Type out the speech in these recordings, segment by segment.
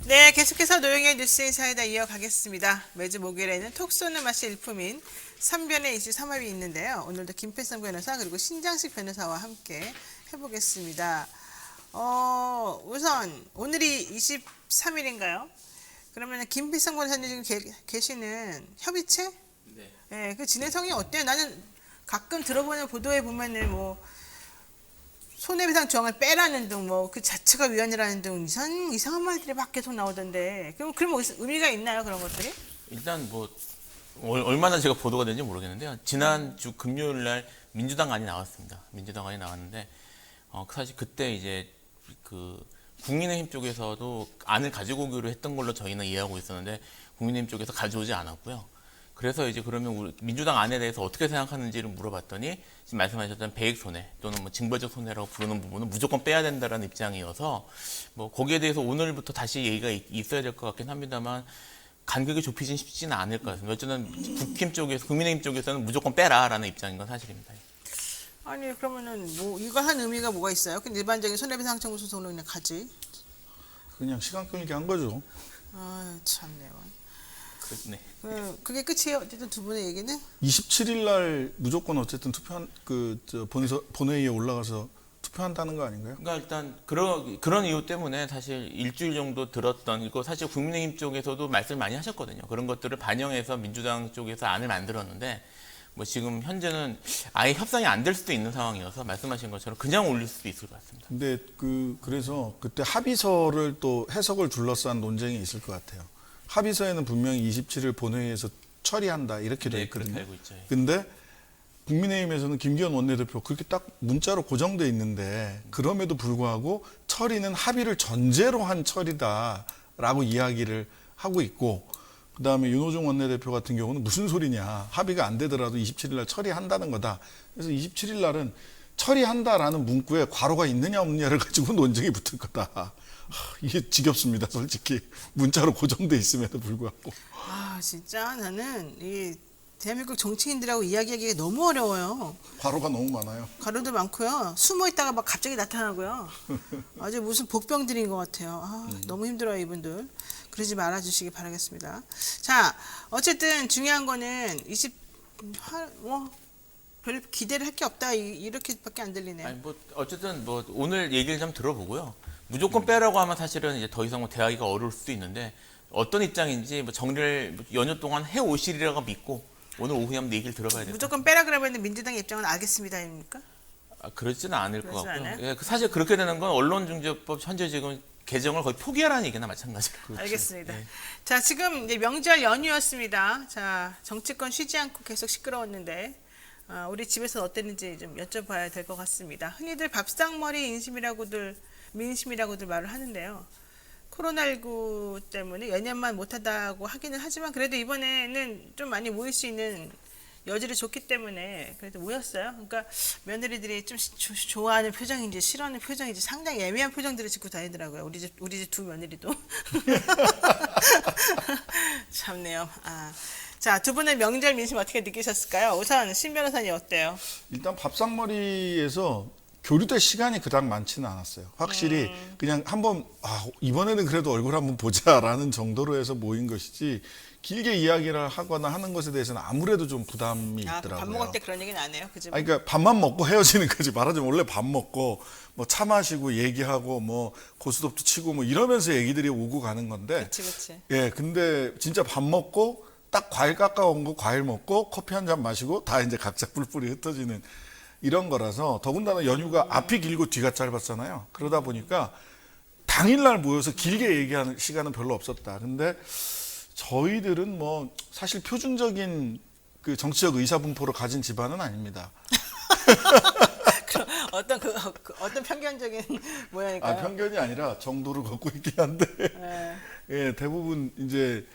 네, 계속해서 노영의 뉴스 인사이다 이어가겠습니다. 매주 목요일에는 톡 쏘는 맛이 일품인 3변의 이슈 3합이 있는데요. 오늘도 김필성 변호사 그리고 신장식 변호사와 함께 해보겠습니다. 우선 오늘이 23일인가요? 그러면 김필성 변호사님 지금 계시는 협의체? 네. 네, 그 진행성이 어때요? 나는 가끔 들어보는 보도에 보면은 손해배상 조항을 빼라는 등 그 자체가 위헌이라는 등 이상한 말들이 막 계속 나오던데 그럼 의미가 있나요, 그런 것들이? 일단 얼마나 제가 보도가 되는지 모르겠는데요. 지난주 금요일 날 민주당 안이 나왔습니다. 민주당 안이 나왔는데 사실 그때 이제 그 국민의힘 쪽에서도 안을 가지고 오기로 했던 걸로 저희는 이해하고 있었는데 국민의힘 쪽에서 가져오지 않았고요. 그래서 이제 그러면 우리 민주당 안에 대해서 어떻게 생각하는지를 물어봤더니 지금 말씀하셨던 배액 손해 또는 징벌적 손해라고 부르는 부분은 무조건 빼야 된다라는 입장이어서 거기에 대해서 오늘부터 다시 얘기가 있어야 될 것 같긴 합니다만 간격이 좁히진 쉽지는 않을 것 같습니다. 어쨌든 국민의힘 쪽에서는 무조건 빼라라는 입장인 건 사실입니다. 아니 그러면은 이거 한 의미가 뭐가 있어요? 그 일반적인 손해배상 청구 소송으로 그냥 가지. 그냥 시간 끌기 한 거죠. 아 참네요. 네. 그게 끝이에요. 어쨌든 두 분의 얘기는 27일 날 무조건 어쨌든 본회의에 올라가서 투표한다는 거 아닌가요? 그러니까 일단 그런 이유 때문에 사실 일주일 정도 들었던 이거 사실 국민의힘 쪽에서도 말씀을 많이 하셨거든요. 그런 것들을 반영해서 민주당 쪽에서 안을 만들었는데 지금 현재는 아예 협상이 안 될 수도 있는 상황이어서 말씀하신 것처럼 그냥 올릴 수도 있을 것 같습니다. 근데 그래서 그때 합의서를 또 해석을 둘러싼 논쟁이 있을 것 같아요. 합의서에는 분명히 27일 본회의에서 처리한다 이렇게 되어 있거든요. 그렇게 알고 있죠. 근데 국민의힘에서는 김기현 원내대표 그렇게 딱 문자로 고정돼 있는데 그럼에도 불구하고 처리는 합의를 전제로 한 처리다라고 이야기를 하고 있고 그다음에 윤호중 원내대표 같은 경우는 무슨 소리냐. 합의가 안 되더라도 27일 날 처리한다는 거다. 그래서 27일 날은 처리한다라는 문구에 괄호가 있느냐 없느냐를 가지고 논쟁이 붙을 거다. 이게 지겹습니다. 솔직히 문자로 고정돼 있음에도 불구하고. 진짜 나는 이 대한민국 정치인들하고 이야기하기가 너무 어려워요. 괄호가 너무 많아요. 가로도 많고요. 숨어 있다가 막 갑자기 나타나고요. 아주 무슨 복병들인 것 같아요. 너무 힘들어요, 이분들. 그러지 말아주시기 바라겠습니다. 자, 어쨌든 중요한 거는 별 기대를 할 게 없다 이렇게밖에 안 들리네요. 아니 어쨌든 오늘 얘기를 좀 들어보고요. 무조건 빼라고 하면 사실은 이제 더 이상 대하기가 어려울 수도 있는데 어떤 입장인지 정리를 연휴 동안 해 오시리라고 믿고 오늘 오후에 한번 얘기를 들어봐야 돼요. 무조건 빼라 그러면 민주당의 입장은 알겠습니다입니까? 그렇지는 않을 것 그렇지 같고요. 않아요? 예, 사실 그렇게 되는 건 언론중재법 현재 지금 개정을 거의 포기하라는 얘기나 마찬가지로. 알겠습니다. 네. 자, 지금 이제 명절 연휴였습니다. 자, 정치권 쉬지 않고 계속 시끄러웠는데 우리 집에서 어땠는지 좀 여쭤봐야 될 것 같습니다. 흔히들 밥상머리 민심이라고들 말을 하는데요. 코로나19 때문에 연연만 못하다고 하기는 하지만 그래도 이번에는 좀 많이 모일 수 있는 여지를 줬기 때문에 그래도 모였어요. 그러니까 며느리들이 좀 좋아하는 표정인지 싫어하는 표정인지 상당히 애매한 표정들을 짓고 다니더라고요. 우리 집 두 며느리도. 참네요. 자, 두 분의 명절 민심 어떻게 느끼셨을까요? 우선 신 변호사님 어때요? 일단 밥상머리에서 교류될 시간이 그닥 많지는 않았어요. 확실히 그냥 한번 이번에는 그래도 얼굴 한번 보자라는 정도로 해서 모인 것이지 길게 이야기를 하거나 하는 것에 대해서는 아무래도 좀 부담이 있더라고요. 밥 먹을 때 그런 얘기는 안 해요? 그죠? 그러니까 밥만 먹고 헤어지는 거지. 말하자면 원래 밥 먹고 차 마시고 얘기하고 고스톱도 치고 이러면서 얘기들이 오고 가는 건데. 그치. 예, 근데 진짜 밥 먹고 딱 과일 깎아온 거 과일 먹고 커피 한 잔 마시고 다 이제 각자 뿔뿔이 흩어지는 이런 거라서 더군다나 연휴가 앞이 길고 뒤가 짧았잖아요. 그러다 보니까 당일날 모여서 길게 얘기하는 시간은 별로 없었다. 근데 저희들은 사실 표준적인 그 정치적 의사분포를 가진 집안은 아닙니다. 어떤 편견적인 모양일까요? 편견이 아니라 정도를 갖고 있긴 한데 예, 대부분 이제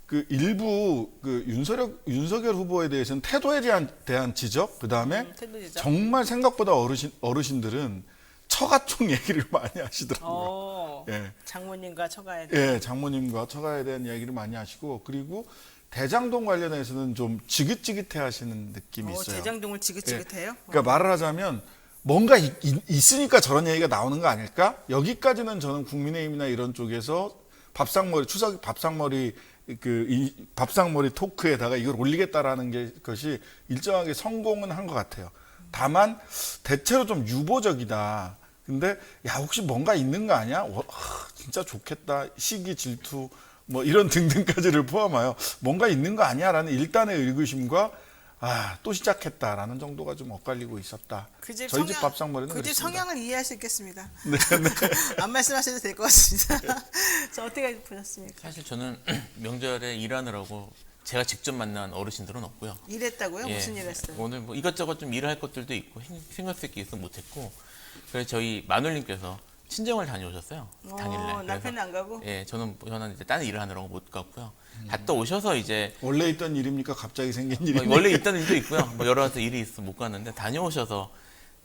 그 일부 윤석열 후보에 대해서는 태도에 대한 지적, 그 다음에 정말 생각보다 어르신들은 처가총 얘기를 많이 하시더라고요. 예. 장모님과 처가에 대한. 예, 장모님과 처가에 대한 이야기를 많이 하시고 그리고 대장동 관련해서는 좀 지긋지긋해 하시는 느낌이 있어요. 대장동을 지긋지긋해요? 그러니까 말을 하자면 뭔가 있으니까 저런 얘기가 나오는 거 아닐까? 여기까지는 저는 국민의힘이나 이런 쪽에서 밥상머리 추석 밥상머리 밥상머리 토크에다가 이걸 올리겠다라는 것이 일정하게 성공은 한 것 같아요. 다만 대체로 좀 유보적이다. 근데 야 혹시 뭔가 있는 거 아니야? 진짜 좋겠다. 시기 질투 뭐 이런 등등까지를 포함하여 뭔가 있는 거 아니야라는 일단의 의구심과 또 시작했다라는 정도가 좀 엇갈리고 있었다. 저희 집 밥상머리는 그 집 그렇습니다. 성향을 이해할 수 있겠습니다. 네, 안 말씀하셔도 될 것 같습니다. 저 어떻게 보셨습니까? 사실 저는 명절에 일하느라고 제가 직접 만난 어르신들은 없고요. 일했다고요? 예, 무슨 일 했어요? 오늘 뭐 이것저것 좀 일을 할 것들도 있고 신경 쓸 게 있어 못했고 그래서 저희 마눌님께서 친정을 다녀오셨어요. 당일날. 남편은 안 가고? 예, 저는 이제 다른 일을 하느라고 못 갔고요. 갔다 오셔서 이제 원래 있던 일입니까? 갑자기 생긴 일입니까? 원래 있던 일도 있고요. 뭐 여러 가지 일이 있어 못 갔는데 다녀오셔서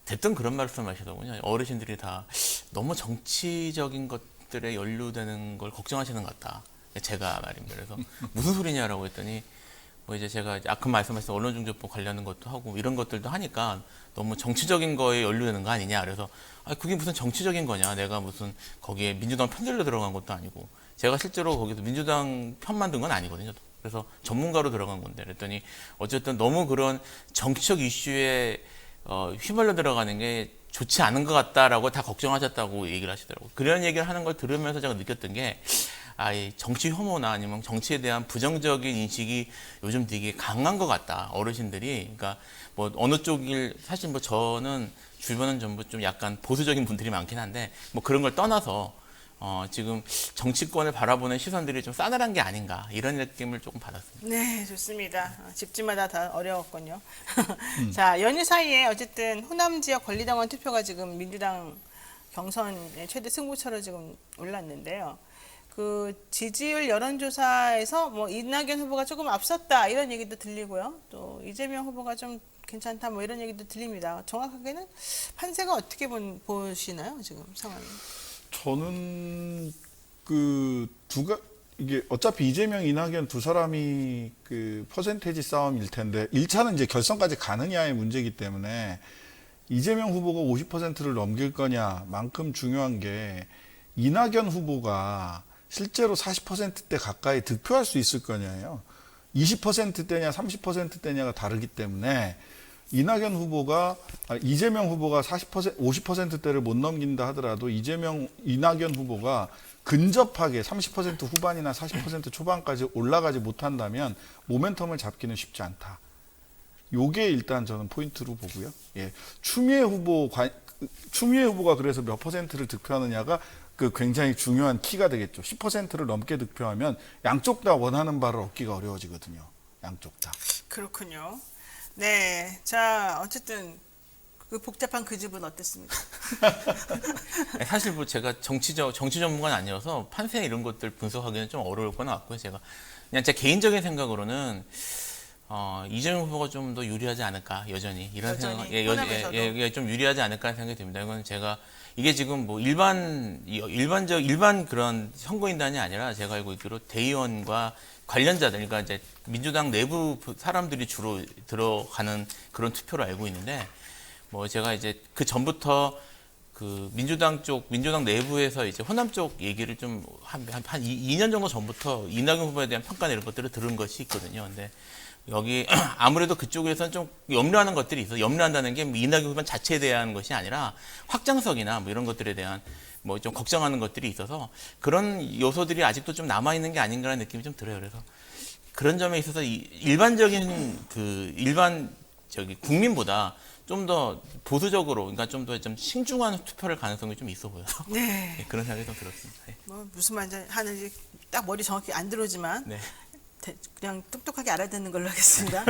대뜸 그런 말씀하시더군요. 어르신들이 다 너무 정치적인 것들에 연루되는 걸 걱정하시는 것 같다. 제가 말입니다. 그래서 무슨 소리냐라고 했더니 뭐 이제 제가 아까 말씀하신 언론중재법 관련된 것도 하고 이런 것들도 하니까 너무 정치적인 거에 연루되는 거 아니냐. 그래서 그게 무슨 정치적인 거냐. 내가 무슨 거기에 민주당 편들려 들어간 것도 아니고 제가 실제로 거기서 민주당 편만 든 건 아니거든요. 그래서 전문가로 들어간 건데 그랬더니 어쨌든 너무 그런 정치적 이슈에 휘말려 들어가는 게 좋지 않은 것 같다라고 다 걱정하셨다고 얘기를 하시더라고요. 그런 얘기를 하는 걸 들으면서 제가 느꼈던 게 이 정치 혐오나 아니면 정치에 대한 부정적인 인식이 요즘 되게 강한 것 같다. 어르신들이. 그러니까 뭐 어느 쪽일 사실 뭐 저는 주변은 전부 좀 약간 보수적인 분들이 많긴 한데 뭐 그런 걸 떠나서 지금 정치권을 바라보는 시선들이 좀 싸늘한 게 아닌가 이런 느낌을 조금 받았습니다. 네, 좋습니다. 집집마다 다 어려웠군요. 자, 연휴 사이에 어쨌든 호남 지역 권리당원 투표가 지금 민주당 경선의 최대 승부처로 지금 올랐는데요. 그 지지율 여론조사에서 뭐 이낙연 후보가 조금 앞섰다 이런 얘기도 들리고요. 또 이재명 후보가 좀 괜찮다 뭐 이런 얘기도 들립니다. 정확하게는 판세가 어떻게 보시나요 지금 상황이? 저는 이게 어차피 이재명, 이낙연 두 사람이 그 퍼센테이지 싸움일 텐데 1차는 이제 결선까지 가느냐의 문제이기 때문에 이재명 후보가 50%를 넘길 거냐만큼 중요한 게 이낙연 후보가 실제로 40%대 가까이 득표할 수 있을 거냐예요. 20%대냐 30%대냐가 다르기 때문에 이낙연 후보가 이재명 후보가 50%대를 못 넘긴다 하더라도 이낙연 후보가 근접하게 30% 후반이나 40% 초반까지 올라가지 못한다면 모멘텀을 잡기는 쉽지 않다. 요게 일단 저는 포인트로 보고요. 예. 추미애 후보가 그래서 몇 퍼센트를 득표하느냐가 굉장히 중요한 키가 되겠죠. 10%를 넘게 득표하면 양쪽 다 원하는 바를 얻기가 어려워지거든요. 양쪽 다. 그렇군요. 네, 자 어쨌든 그 복잡한 그 집은 어땠습니까? 사실 뭐 제가 정치 전문가는 아니어서 판세 이런 것들 분석하기는 좀 어려울 건 같고요. 제가 그냥 제 개인적인 생각으로는 이재명 후보가 좀 더 유리하지 않을까 여전히 이런 생각, 좀 유리하지 않을까 생각이 듭니다. 이건 제가 이게 지금 뭐 일반 그런 선거인단이 아니라 제가 알고 있기로 대의원과 관련자들, 그러니까 이제 민주당 내부 사람들이 주로 들어가는 그런 투표를 알고 있는데, 뭐 제가 이제 그 전부터 그 민주당 내부에서 이제 호남 쪽 얘기를 좀 한 2년 정도 전부터 이낙연 후보에 대한 평가나 이런 것들을 들은 것이 있거든요. 근데 여기 아무래도 그쪽에서는 좀 염려하는 것들이 있어. 염려한다는 게 이낙연 후보 자체에 대한 것이 아니라 확장성이나 뭐 이런 것들에 대한 뭐 좀 걱정하는 것들이 있어서 그런 요소들이 아직도 좀 남아 있는 게 아닌가라는 느낌이 좀 들어요. 그래서 그런 점에 있어서 국민보다 좀 더 보수적으로, 그러니까 좀 더 좀 신중한 투표를 가능성이 좀 있어 보여서 네. 그런 생각이 좀 들었습니다. 네. 뭐 무슨 말 하는지 딱 머리 정확히 안 들어오지만 네. 그냥 똑똑하게 알아듣는 걸로 하겠습니다.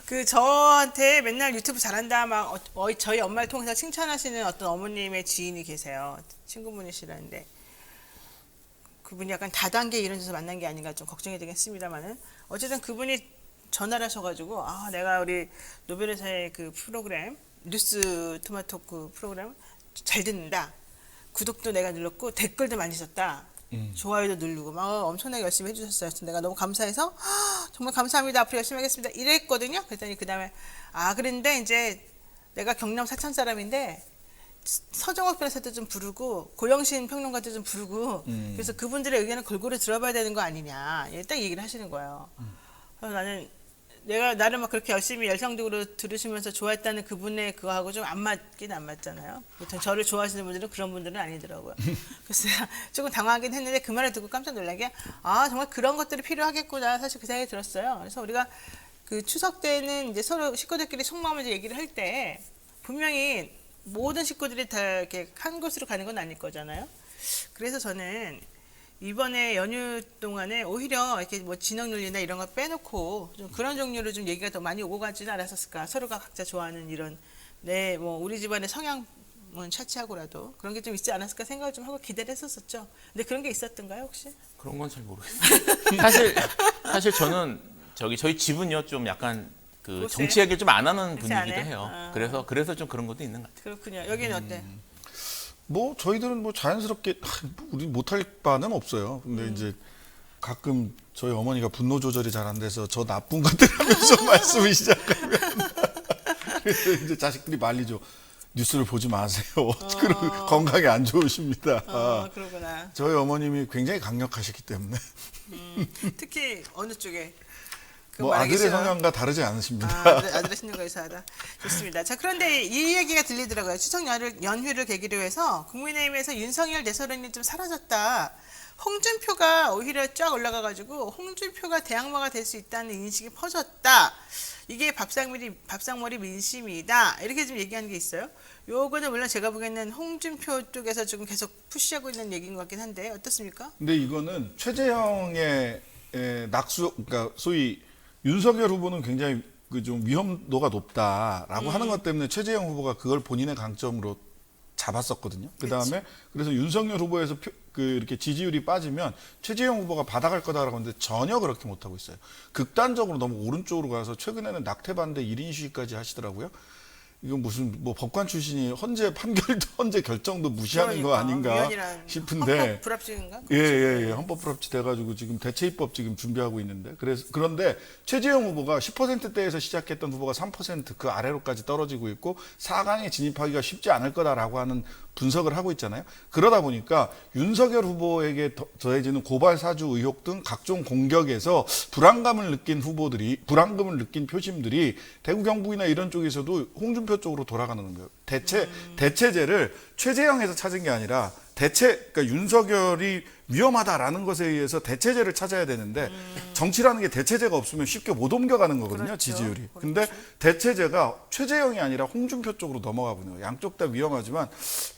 그 저한테 맨날 유튜브 잘한다 막 저희 엄마를 통해서 칭찬하시는 어떤 어머님의 지인이 계세요. 친구분이시라는데 그분이 약간 다단계 이런 데서 만난 게 아닌가 좀 걱정이 되겠습니다만은 어쨌든 그분이 전화를 하셔가지고 내가 우리 노벨의사의 그 프로그램 뉴스 토마토 그 프로그램 잘 듣는다. 구독도 내가 눌렀고 댓글도 많이 썼다. 좋아요도 누르고 막 엄청나게 열심히 해주셨어요. 내가 너무 감사해서 정말 감사합니다. 앞으로 열심히 하겠습니다. 이랬거든요. 그랬더니 그 다음에 그런데 이제 내가 경남 사천 사람인데 서정옥 변호사도 좀 부르고 고영신 평론가도 좀 부르고 그래서 그분들의 의견을 골고루 들어봐야 되는 거 아니냐 딱 얘기를 하시는 거예요. 그래서 나를 막 그렇게 열심히 열성적으로 들으시면서 좋아했다는 그분의 그거하고 좀 안 맞긴 안 맞잖아요. 보통 저를 좋아하시는 분들은 그런 분들은 아니더라고요. 그래서 제가 조금 당황하긴 했는데 그 말을 듣고 깜짝 놀란 게 정말 그런 것들이 필요하겠구나 사실 그 생각이 들었어요. 그래서 우리가 그 추석 때는 이제 서로 식구들끼리 속마음을 이제 얘기를 할 때 분명히 모든 식구들이 다 이렇게 한 곳으로 가는 건 아닐 거잖아요. 그래서 저는 이번에 연휴 동안에 오히려 이렇게 뭐 진흥논리나 이런 거 빼놓고 좀 그런 종류로 좀 얘기가 더 많이 오고 가지는 않았었을까. 서로가 각자 좋아하는 이런 뭐 우리 집안의 성향은 차치하고라도 그런 게 좀 있지 않았을까 생각을 좀 하고 기대를 했었었죠. 근데 그런 게 있었던가요 혹시? 그런 건 잘 모르겠어요. 사실 저는 저희 집은요 좀 약간 그 보세요. 정치 얘기를 좀 안 하는 그렇지 않아요? 분위기도 해요. 그래서 좀 그런 것도 있는 것 같아요. 그렇군요. 여기는 어때? 뭐 저희들은 뭐 자연스럽게 우리 못할 바는 없어요. 근데 이제 가끔 저희 어머니가 분노 조절이 잘 안 돼서 저 나쁜 것들 하면서 말씀을 시작하면 그래서 이제 자식들이 말리죠. 뉴스를 보지 마세요. 그리고 건강에 안 좋으십니다. 그러구나. 저희 어머님이 굉장히 강력하시기 때문에 특히 어느 쪽에? 뭐 아들의 성향과 다르지 않으십니다. 아들의 신경과 유사하다. 좋습니다. 자, 그런데 이 얘기가 들리더라고요. 추석 연휴를 계기로 해서 국민의힘에서 윤석열 내서론이 좀 사라졌다. 홍준표가 오히려 쫙 올라가가지고 홍준표가 대항마가 될 수 있다는 인식이 퍼졌다. 이게 밥상머리 민심이다. 이렇게 좀 얘기하는 게 있어요. 요거는 물론 제가 보기에는 홍준표 쪽에서 지금 계속 푸시하고 있는 얘기인 것 같긴 한데 어떻습니까? 근데 이거는 최재형의 낙수, 그러니까 소위 윤석열 후보는 굉장히 그 좀 위험도가 높다라고 하는 것 때문에 최재형 후보가 그걸 본인의 강점으로 잡았었거든요. 그다음에 그래서 윤석열 후보에서 이렇게 지지율이 빠지면 최재형 후보가 받아갈 거다라고 하는데 전혀 그렇게 못하고 있어요. 극단적으로 너무 오른쪽으로 가서 최근에는 낙태반대 1인 시위까지 하시더라고요. 이건 무슨 뭐 법관 출신이 헌재 판결도 헌재 결정도 무시하는 거 아닌가 싶은데 헌법 불합치인가? 예. 헌법 불합치 돼가지고 지금 대체 입법 지금 준비하고 있는데 그런데 최재형 후보가 10%대에서 시작했던 후보가 3%그 아래로까지 떨어지고 있고 4강에 진입하기가 쉽지 않을 거다라고 하는 분석을 하고 있잖아요. 그러다 보니까 윤석열 후보에게 더해지는 고발 사주 의혹 등 각종 공격에서 불안감을 느낀 표심들이 대구 경북이나 이런 쪽에서도 홍준표 쪽으로 돌아가는 거예요. 대체제를 최재형에서 찾은 게 아니라 그러니까 윤석열이 위험하다라는 것에 의해서 대체제를 찾아야 되는데 정치라는 게 대체제가 없으면 쉽게 못 옮겨가는 거거든요. 그렇죠. 지지율이. 근데 대체제가 최재형이 아니라 홍준표 쪽으로 넘어가 보는 거예요. 양쪽 다 위험하지만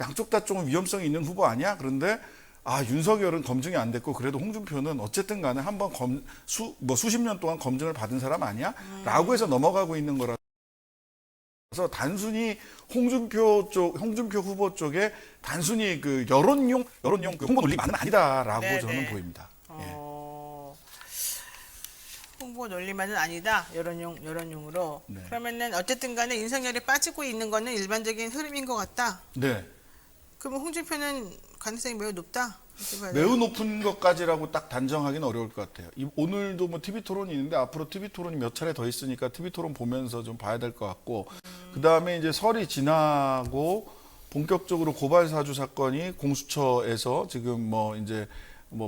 양쪽 다 조금 위험성이 있는 후보 아니야? 그런데 윤석열은 검증이 안 됐고 그래도 홍준표는 어쨌든 간에 한번 수십 년 동안 검증을 받은 사람 아니야? 라고 해서 넘어가고 있는 거라. 그래서 단순히 홍준표 후보 쪽에 단순히 그 여론용 그 홍보 논리만은 아니다라고 저는 보입니다. 홍보 논리만은 아니다. 여론용으로. 네. 그러면은 어쨌든 간에 윤석열이 빠지고 있는 거는 일반적인 흐름인 것 같다. 네. 그러면 홍준표는 가능성이 매우 높다. 매우 높은 것까지라고 딱 단정하기는 어려울 것 같아요. 오늘도 뭐 TV 토론이 있는데 앞으로 TV 토론이 몇 차례 더 있으니까 TV 토론 보면서 좀 봐야 될 것 같고 그 다음에 이제 설이 지나고 본격적으로 고발 사주 사건이 공수처에서 지금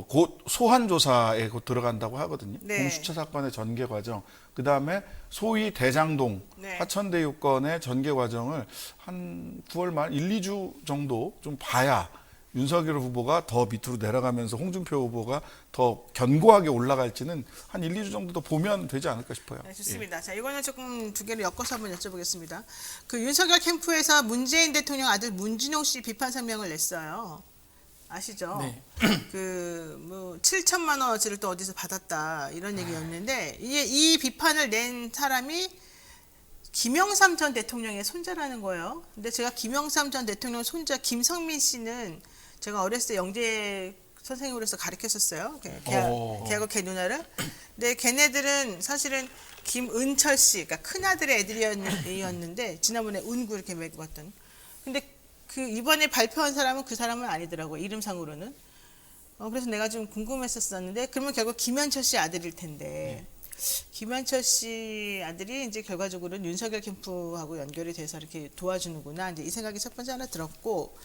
곧 소환 조사에 곧 들어간다고 하거든요. 네. 공수처 사건의 전개 과정, 그 다음에 소위 대장동 화천대유 건의 전개 과정을 한 9월 말 1, 2주 정도 좀 봐야 윤석열 후보가 더 밑으로 내려가면서 홍준표 후보가 더 견고하게 올라갈지는 한 1, 2주 정도 더 보면 되지 않을까 싶어요. 네, 좋습니다. 자, 이거는 조금 두 개를 엮어서 한번 여쭤보겠습니다. 그 윤석열 캠프에서 문재인 대통령 아들 문진용 씨 비판 성명을 냈어요. 아시죠? 네. 뭐 7천만 원어치를 또 어디서 받았다 이런 얘기였는데 이 비판을 낸 사람이 김영삼 전 대통령의 손자라는 거예요. 근데 제가 김영삼 전 대통령 손자 김성민 씨는 제가 어렸을 때 영재 선생님으로서 가르쳤었어요. 걔하고 걔 누나를. 근데 걔네들은 사실은 김은철 씨, 그러니까 큰 아들의 애들이었는데 지난번에 운구 이렇게 메고 갔던. 근데 그 이번에 발표한 사람은 그 사람은 아니더라고요. 이름상으로는. 그래서 내가 좀 궁금했었는데 그러면 결국 김현철 씨 아들일 텐데. 김한철 씨 아들이 이제 결과적으로는 윤석열 캠프하고 연결이 돼서 이렇게 도와주는구나. 이제 이 생각이 첫 번째 하나 들었고,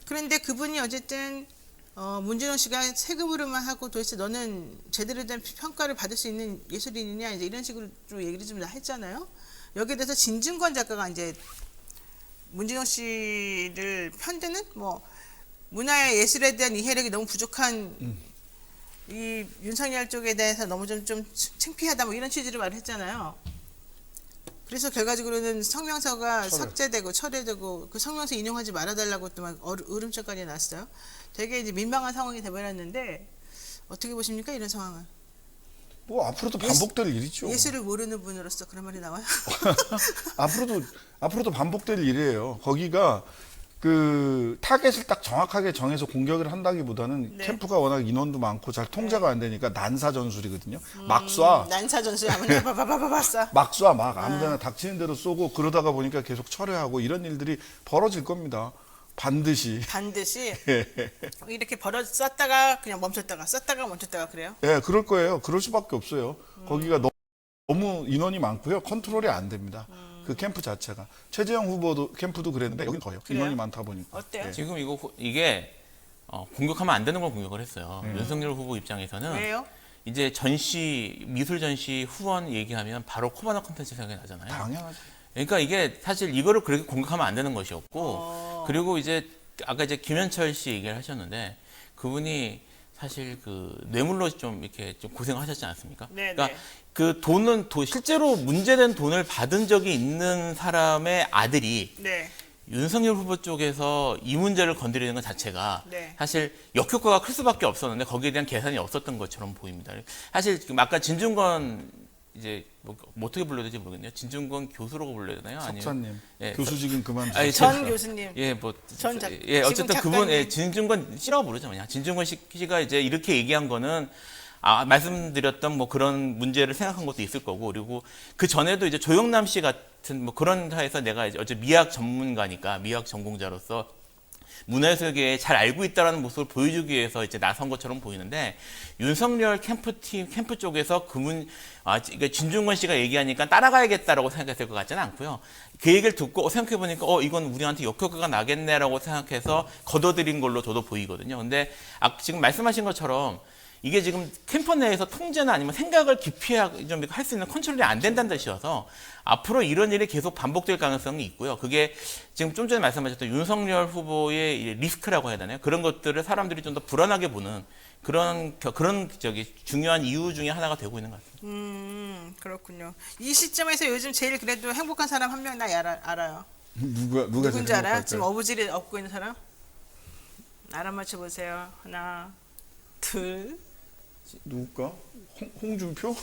그런데 그분이 어쨌든 문진호 씨가 세금으로만 하고 도대체 너는 제대로 된 평가를 받을 수 있는 예술인이냐 이제 이런 식으로 좀 얘기를 좀 했잖아요. 여기에 대해서 진중권 작가가 이제 문진호 씨를 편드는 뭐 문화의 예술에 대한 이해력이 너무 부족한 이 윤석열 쪽에 대해서 너무 좀 창피하다 뭐 이런 취지로 말을 했잖아요. 그래서 결과적으로는 성명서가 삭제되고 철회되고 그 성명서 인용하지 말아달라고 또 막 으름장까지 났어요. 되게 이제 민망한 상황이 돼버렸는데 어떻게 보십니까 이런 상황을? 뭐 앞으로도 반복될 일이죠. 예술을 모르는 분으로서 그런 말이 나와요? 앞으로도 반복될 일이에요. 거기가 그 타겟을 딱 정확하게 정해서 공격을 한다기보다는 네. 캠프가 워낙 인원도 많고 잘 통제가 안 되니까 난사 전술이거든요. 막 쏴. 난사 전술 한번 봐봐봐봐. 막 쏴, 막 아무데나 닥치는 대로 쏘고 그러다가 보니까 계속 철회하고 이런 일들이 벌어질 겁니다. 반드시. 이렇게 쐈다가 그냥 멈췄다가 쐈다가 멈췄다가 그래요? 예, 그럴 거예요. 그럴 수밖에 없어요. 거기가 너무 인원이 많고요. 컨트롤이 안 됩니다. 그 캠프 자체가. 최재형 후보도 캠프도 그랬는데 여긴 더요. 그래요? 인원이 많다 보니까. 어때요? 예. 지금 이게 공격하면 안 되는 걸 공격을 했어요. 윤석열 후보 입장에서는 왜요? 이제 전시 미술 전시 후원 얘기하면 바로 코바나 콘텐츠 생각이 나잖아요. 당연하죠. 그러니까 이게 사실 이거를 그렇게 공격하면 안 되는 것이었고 그리고 이제 아까 이제 김현철 씨 얘기를 하셨는데 그분이 사실 그 뇌물로 좀 이렇게 좀 고생하셨지 않습니까? 네, 그러니까 네. 그 돈은 실제로 문제된 돈을 받은 적이 있는 사람의 아들이 네. 윤석열 후보 쪽에서 이 문제를 건드리는 것 자체가 네. 사실 역효과가 클 수밖에 없었는데 거기에 대한 계산이 없었던 것처럼 보입니다. 사실 지금 아까 진중권 이제 뭐 어떻게 불러야 될지 모르겠네요. 진중권 교수라고 불러야 되나요? 석사님, 예, 교수직은 그만 아니, 전 교수님. 예, 뭐, 전 작- 예, 어쨌든 지금 그분, 작가님. 예, 진중권 씨라고 부르죠, 그냥. 진중권 씨가 이제 이렇게 얘기한 거는, 말씀드렸던 뭐 그런 문제를 생각한 것도 있을 거고, 그리고 그 전에도 이제 조영남 씨 같은 뭐 그런 사에서 내가 이제 어째 미학 전문가니까, 미학 전공자로서 문화예술계에 잘 알고 있다라는 모습을 보여주기 위해서 이제 나선 것처럼 보이는데 윤석열 캠프 쪽에서 그러니까 진중권 씨가 얘기하니까 따라가야겠다라고 생각했을 것 같지는 않고요. 그 얘기를 듣고 생각해 보니까 이건 우리한테 역효과가 나겠네라고 생각해서 걷어들인 걸로 저도 보이거든요. 근데 지금 말씀하신 것처럼 이게 지금 캠프 내에서 통제나 아니면 생각을 깊이 좀 할 수 있는 컨트롤이 안 된다는 뜻이어서 앞으로 이런 일이 계속 반복될 가능성이 있고요. 그게 지금 좀 전에 말씀하셨던 윤석열 후보의 리스크라고 해야 되나요? 그런 것들을 사람들이 좀 더 불안하게 보는 그런 중요한 이유 중에 하나가 되고 있는 것 같습니다. 그렇군요. 이 시점에서 요즘 제일 그래도 행복한 사람 한 명 나 알아요. 누가 누군지 알아요? 생각할까요? 지금 어부지리 업고 있는 사람? 알아맞혀 보세요. 하나, 둘. 누굴까? 홍준표?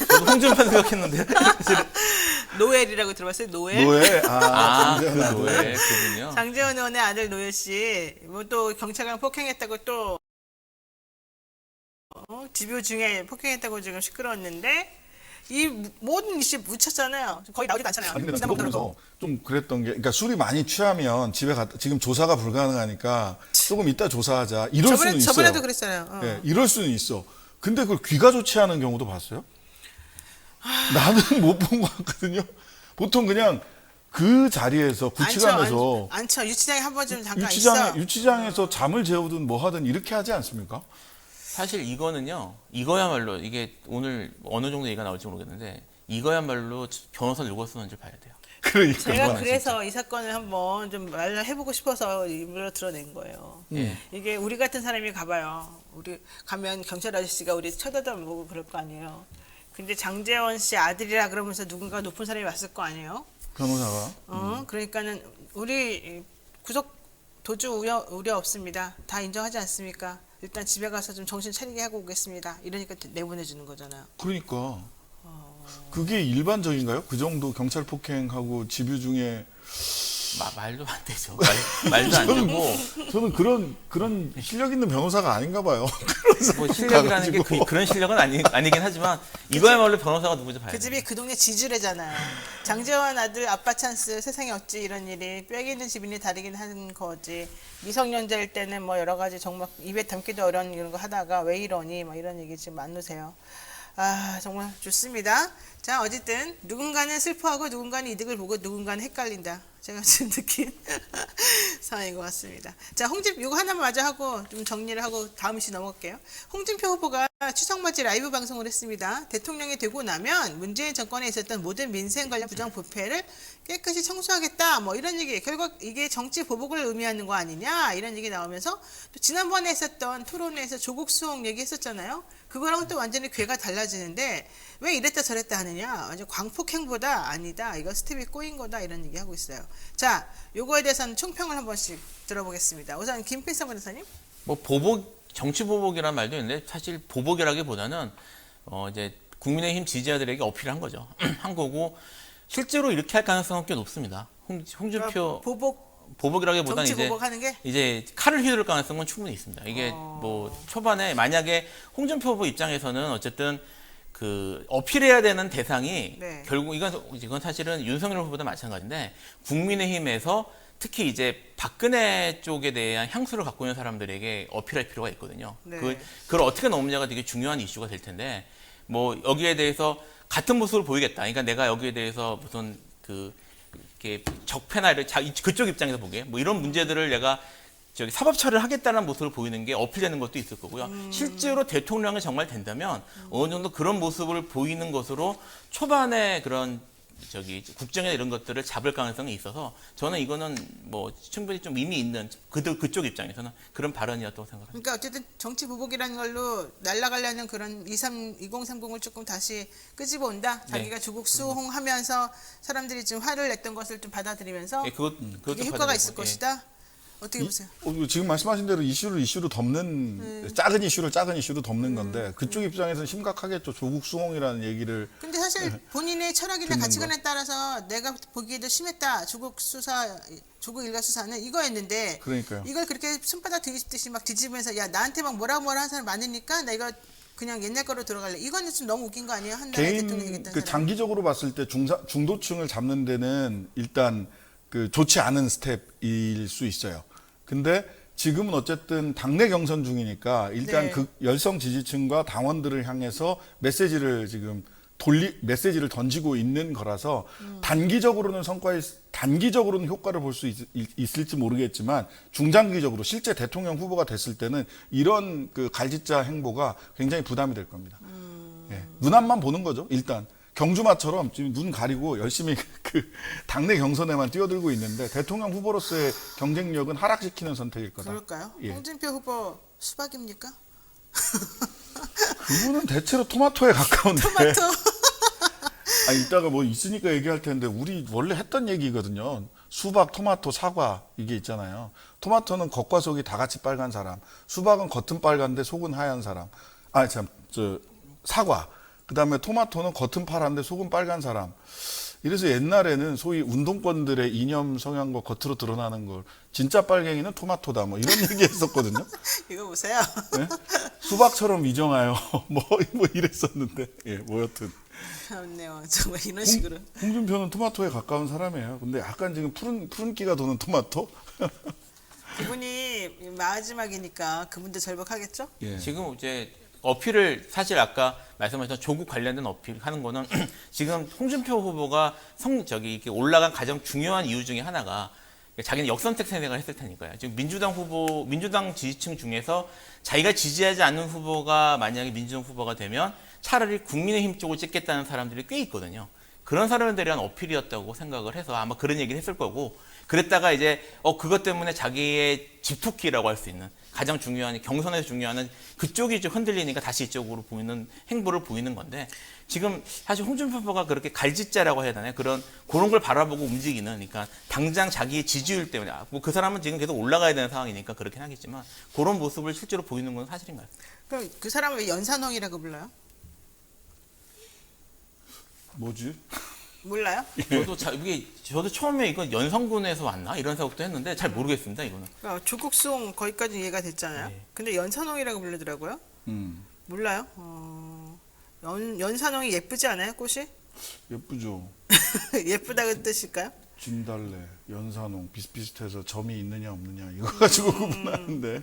저도 홍준표 생각했는데. 노엘이라고 들어봤어요? 노엘? 노예? 그 장재현 아들. 노예 그분요. 장재원 의원의 아들 노엘 씨, 뭐 또 경찰관 폭행했다고 또 집요 중에 폭행했다고 지금 시끄러웠는데 이 모든 이슈에 묻혔잖아요. 거의 나오지도 않잖아요. 아니, 근데 난 지난 그거 번호도. 보면서 좀 그랬던 게, 그러니까 술이 많이 취하면 집에 지금 조사가 불가능하니까 조금 이따 조사하자. 이럴 수는 있어요. 저번에도 그랬잖아요. 예, 이럴 수는 있어. 근데 그걸 귀가 좋지 않은 경우도 봤어요? 나는 못 본 것 같거든요. 보통 그냥 그 자리에서 구치관에서 앉혀. 유치장에 한 번쯤 잠깐 있어. 유치장에서 잠을 재우든 뭐 하든 이렇게 하지 않습니까? 사실 이거야말로 이게 오늘 어느 정도 얘기가 나올지 모르겠는데 이거야말로 변호사 누가 쓰는지 봐야 돼요. 그러니까. 제가 그거는 그래서 이 사건을 한번 좀 말해보고 싶어서 일부러 드러낸 거예요. 예. 이게 우리 같은 사람이 가봐요. 우리 가면 경찰 아저씨가 우리 쳐다보고 그럴 거 아니에요. 근데 장재원 씨 아들이라 그러면서 누군가 높은 사람이 왔을 거 아니에요. 변호사가. 그러니까는 우리 구속 도주 우려 없습니다. 다 인정하지 않습니까? 일단 집에 가서 좀 정신 차리게 하고 오겠습니다. 이러니까 내보내주는 거잖아요. 그러니까. 그게 일반적인가요? 그 정도 경찰 폭행하고 집유 중에 말도 안 되죠. 말도 안 되고 저는 그런 실력 있는 변호사가 아닌가 봐요. 뭐 실력이라는 게 그런 실력은 아니긴 하지만 이거야말로 변호사가 누구지 봐야 그 돼요. 집이 그 동네 지주래잖아요. 장재원 아들 아빠 찬스 세상에 어찌 이런 일이 뼈 있는 집인이 다르긴 한 거지. 미성년자일 때는 뭐 여러 가지 정말 입에 담기도 어려운 이런 거 하다가 왜 이러니 뭐 이런 얘기 지금 많으세요. 아, 정말 좋습니다. 자, 어쨌든 누군가는 슬퍼하고 누군가는 이득을 보고 누군가는 헷갈린다. 제가 지금 느낀 상황인 것 같습니다. 자, 홍준표 이거 하나만 마저 하고 좀 정리를 하고 다음 이슈 넘어갈게요. 홍준표 후보가 추석맞이 라이브 방송을 했습니다. 대통령이 되고 나면 문재인 정권에 있었던 모든 민생 관련 부정부패를 깨끗이 청소하겠다. 뭐 이런 얘기. 결국 이게 정치 보복을 의미하는 거 아니냐 이런 얘기 나오면서 또 지난번에 했었던 토론회에서 조국 수홍 얘기했었잖아요. 그거랑은 또 완전히 궤가 달라지는데 왜 이랬다 저랬다 하느냐. 완전 광폭행보다 아니다. 이거 스텝이 꼬인 거다. 이런 얘기 하고 있어요. 자, 요거에 대해서는 총평을 한 번씩 들어보겠습니다. 우선 김필성 변호사님. 뭐 정치 보복이라는 말도 있는데 사실 보복이라기보다는 이제 국민의힘 지지자들에게 어필한 거죠. 한 거고 실제로 이렇게 할 가능성은 꽤 높습니다. 홍준표 보복이라기보다는 정치 보복하는 게 이제 칼을 휘두를 가능성은 충분히 있습니다. 이게 뭐 초반에 만약에 홍준표 후보 입장에서는 어쨌든 그 어필해야 되는 대상이 네. 결국 이건 사실은 윤석열 후보도 마찬가지인데 국민의힘에서 특히 이제 박근혜 쪽에 대한 향수를 갖고 있는 사람들에게 어필할 필요가 있거든요. 네. 그걸 어떻게 넘느냐가 되게 중요한 이슈가 될 텐데 뭐 여기에 대해서 같은 모습을 보이겠다. 그러니까 내가 여기에 대해서 무슨 이렇게 적폐나 그쪽 입장에서 보기에 뭐 이런 문제들을 내가 사법 처리를 하겠다는 모습을 보이는 게 어필되는 것도 있을 거고요. 실제로 대통령이 정말 된다면 어느 정도 그런 모습을 보이는 것으로 초반에 그런 국정이나 이런 것들을 잡을 가능성이 있어서 저는 이거는 뭐 충분히 좀 의미 있는 그쪽 입장에서는 그런 발언이었다고 생각합니다. 그러니까 어쨌든 정치 보복이라는 걸로 날아가려는 그런 2030을 조금 다시 끄집어 온다. 자기가 조국 수홍하면서 사람들이 지금 화를 냈던 것을 좀 받아들이면서 그게 효과가 있을 것이다. 어떻게 보세요? 지금 말씀하신 대로 이슈로 덮는 작은 이슈로 덮는 건데 그쪽 입장에서는 심각하겠죠. 조국 수홍이라는 얘기를. 근데 사실 본인의 철학이나 가치관에 따라서 내가 보기에도 심했다. 조국 일가 수사는 이거였는데 그러니까요. 이걸 그렇게 손바닥 뒤집듯이 막 뒤집으면서 야 나한테 막 뭐라 하는 사람 많으니까 나 이거 그냥 옛날 거로 돌아갈래. 이거는 좀 너무 웃긴 거 아니에요? 한 달에 대통령이 되겠다는 사람. 장기적으로 봤을 때 중도층을 잡는 데는 일단 좋지 않은 스텝일 수 있어요. 근데 지금은 어쨌든 당내 경선 중이니까 일단 네. 열성 지지층과 당원들을 향해서 메시지를 던지고 있는 거라서 단기적으로는 효과를 볼 수 있을지 모르겠지만 중장기적으로 실제 대통령 후보가 됐을 때는 이런 갈짓자 행보가 굉장히 부담이 될 겁니다. 예. 눈앞만 보는 거죠. 일단 경주마처럼 지금 눈 가리고 열심히 당내 경선에만 뛰어들고 있는데 대통령 후보로서의 경쟁력은 하락시키는 선택일 거다. 그럴까요? 예. 홍준표 후보 수박입니까? 그분은 대체로 토마토에 가까운데. 토마토. 이따가 뭐 있으니까 얘기할 텐데 우리 원래 했던 얘기거든요. 수박, 토마토, 사과 이게 있잖아요. 토마토는 겉과 속이 다 같이 빨간 사람, 수박은 겉은 빨간데 속은 하얀 사람. 사과. 그다음에 토마토는 겉은 파란데 속은 빨간 사람. 이래서 옛날에는 소위 운동권들의 이념 성향과 겉으로 드러나는 걸 진짜 빨갱이는 토마토다 뭐 이런 얘기 했었거든요. 이거 보세요. 네? 수박처럼 위정하여 뭐 이랬었는데 여튼 그렇네요. 정말 이런 식으로. 홍준표는 토마토에 가까운 사람이에요. 근데 약간 지금 푸른기가 도는 토마토? 그분이 마지막이니까 그분도 절박하겠죠? 예. 지금 이제 어필을 사실 아까 말씀하셨던 조국 관련된 어필하는 거는 지금 홍준표 후보가 이렇게 올라간 가장 중요한 이유 중에 하나가 자기는 역선택 생각을 했을 테니까요. 지금 민주당 지지층 중에서 자기가 지지하지 않는 후보가 만약에 민주당 후보가 되면 차라리 국민의힘 쪽을 찍겠다는 사람들이 꽤 있거든요. 그런 사람들에 대한 어필이었다고 생각을 해서 아마 그런 얘기를 했을 거고 그랬다가 이제 그것 때문에 자기의 집토끼라고 할 수 있는 가장 중요한 경선에서 중요한 그쪽이 좀 흔들리니까 다시 이쪽으로 보이는 행보를 보이는 건데 지금 사실 홍준표 후보가 그렇게 갈짓자라고 해야 되나요? 그런 걸 바라보고 움직이는 그러니까 당장 자기의 지지율 때문에 뭐 그 사람은 지금 계속 올라가야 되는 상황이니까 그렇긴 하겠지만 그런 모습을 실제로 보이는 건 사실인 것 같습니다. 그럼 그 사람을 왜 연산홍이라고 불러요? 뭐지? 몰라요? 저도 처음에 이건 연성군에서 왔나 이런 생각도 했는데 잘 모르겠습니다. 이거는. 그러니까 조국 수홍 거기까지 이해가 됐잖아요. 네. 근데 연산홍이라고 부르더라고요. 몰라요? 연산홍이 예쁘지 않아요? 꽃이? 예쁘죠. 예쁘다는 뜻일까요? 진달래, 연산홍 비슷비슷해서 점이 있느냐 없느냐 이거 가지고 구분하는데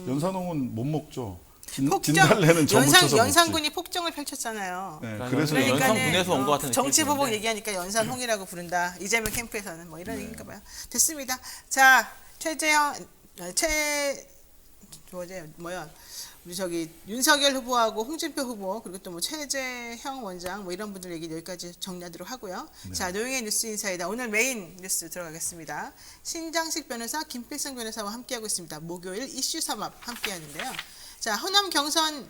연산홍은 못 먹죠. 진달래는 전 붙여서 먹지. 연산군이 폭정을 펼쳤잖아요. 네, 그러니까 그래서 그러니까는- 그러니까는 연산군에서 온것 같은 정치 느낌이 보복 드는데. 얘기하니까 연산홍이라고 부른다. 이재명 캠프에서는 뭐 이런 얘기인가 봐요. 됐습니다. 자, 뭐야? 우리 저기 윤석열 후보하고 홍준표 후보 그리고 또 뭐 최재형 원장 뭐 이런 분들 얘기 여기까지 정리하도록 하고요. 자, 노영의 뉴스 인사이다. 오늘 메인 뉴스 들어가겠습니다. 신장식 변호사, 김필성 변호사와 함께하고 있습니다. 목요일 이슈 삼합 함께하는데요. 자, 호남 경선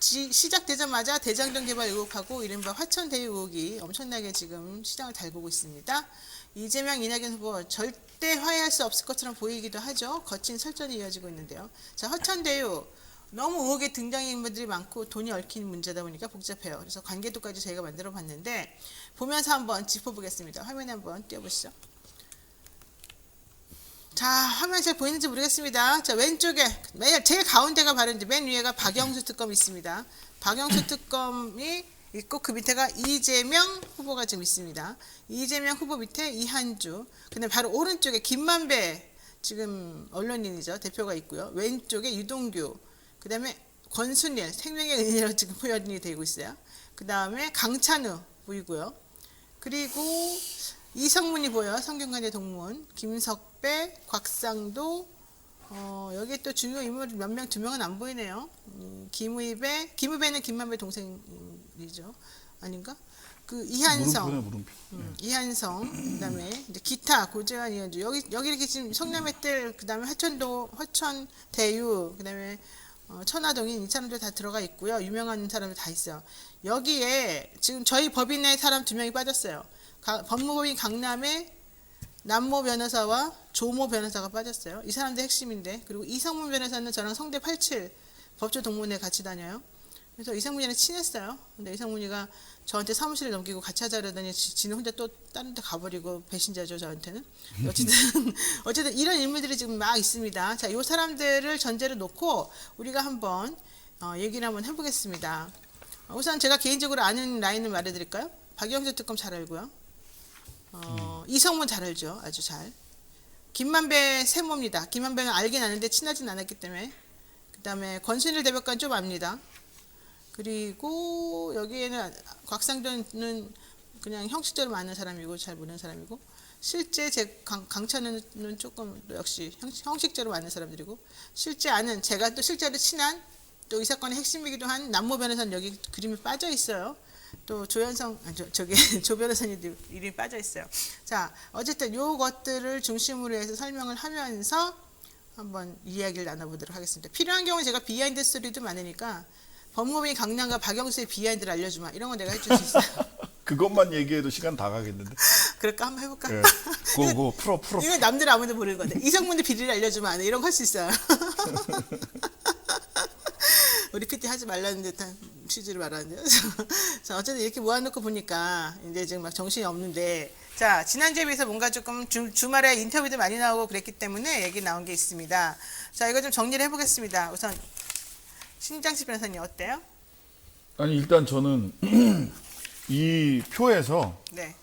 시작되자마자 대장동 개발 의혹하고 이른바 화천 대유 의혹이 엄청나게 지금 시장을 달구고 있습니다. 이재명, 이낙연 후보 절대 화해할 수 없을 것처럼 보이기도 하죠. 거친 설전이 이어지고 있는데요. 자, 화천 대유 너무 의혹의 등장인물들이 많고 돈이 얽힌 문제다 보니까 복잡해요. 그래서 관계도까지 저희가 만들어 봤는데 보면서 한번 짚어보겠습니다. 화면에 한번 띄워보시죠. 자, 화면 잘 보이는지 모르겠습니다. 자, 왼쪽에 제일 가운데가 바로 이제 맨 위에가 박영수 특검이 있습니다. 박영수 특검이 있고 그 밑에가 이재명 후보가 지금 있습니다. 이재명 후보 밑에 이한주, 근데 바로 오른쪽에 김만배 지금 언론인이죠. 대표가 있고요. 왼쪽에 유동규, 그 다음에 권순일, 생명의 은인이라고 지금 표현이 되고 있어요. 그 다음에 강찬우 보이고요. 그리고 이성문이 보여요. 성균관대 동문, 김석배, 곽상도, 여기에 또 중요 인물 몇 명, 2명은 안 보이네요. 김의배는 김만배 동생이죠. 아닌가? 그 이한성, 물음표. 이한성, 그다음에 이제 기타 고재환, 이현주 여기 이렇게 지금 성남의뜰, 그다음에 화천 대유, 그다음에 천화동인 이 사람들 다 들어가 있고요. 유명한 사람들 다 있어요. 여기에 지금 저희 법인의 사람 2명이 빠졌어요. 법무법인 강남의 남모 변호사와 조모 변호사가 빠졌어요. 이 사람들 핵심인데, 그리고 이성문 변호사는 저랑 성대 87 법조 동문회 같이 다녀요. 그래서 이성문이랑 친했어요. 근데 이성문이가 저한테 사무실을 넘기고 같이 하자려더니 지는 혼자 또 다른 데 가버리고 배신자죠, 저한테는. 어쨌든 이런 인물들이 지금 막 있습니다. 자, 이 사람들을 전제로 놓고 우리가 한번 얘기를 한번 해보겠습니다. 우선 제가 개인적으로 아는 라인을 말해드릴까요? 박영수 특검 잘 알고요. 이성문 잘 알죠, 아주 잘. 김만배 세모입니다. 김만배는 알긴 아는데 친하진 않았기 때문에. 그 다음에 권순일 대법관 좀 압니다. 그리고 여기에는 곽상도는 그냥 형식적으로 아는 사람이고 잘 모르는 사람이고, 실제 강찬우는 조금 역시 형식적으로 아는 사람들이고, 실제 아는, 제가 또 실제로 친한 또 이 사건의 핵심이기도 한 남모 변호사는 여기 그림에 빠져 있어요. 또 조현성, 조 변호사님 이름이 빠져 있어요. 자, 어쨌든 요것들을 중심으로 해서 설명을 하면서 한번 이야기를 나눠보도록 하겠습니다. 필요한 경우는 제가 비하인드 스토리도 많으니까 법무법인 강남과 박영수의 비하인드를 알려주마, 이런 건 내가 해줄 수 있어요. 그것만 얘기해도 시간 다 가겠는데. 그럴까? 한번 해볼까? 예. 그거 풀어. 이거 남들 아무도 모르는 건데, 이성문의 비리를 알려주면 안 돼, 이런 거 할 수 있어요. 우리 PT 하지 말라는 듯한 취지를 말하는데요. 자, 어쨌든 이렇게 모아놓고 보니까 이제 지금 막 정신이 없는데, 자, 지난주에 비해서 뭔가 조금 주말에 인터뷰도 많이 나오고 그랬기 때문에 얘기 나온 게 있습니다. 자, 이거 좀 정리를 해보겠습니다. 우선 신장식 변호사님 어때요? 아니, 일단 저는 이 표에서 네.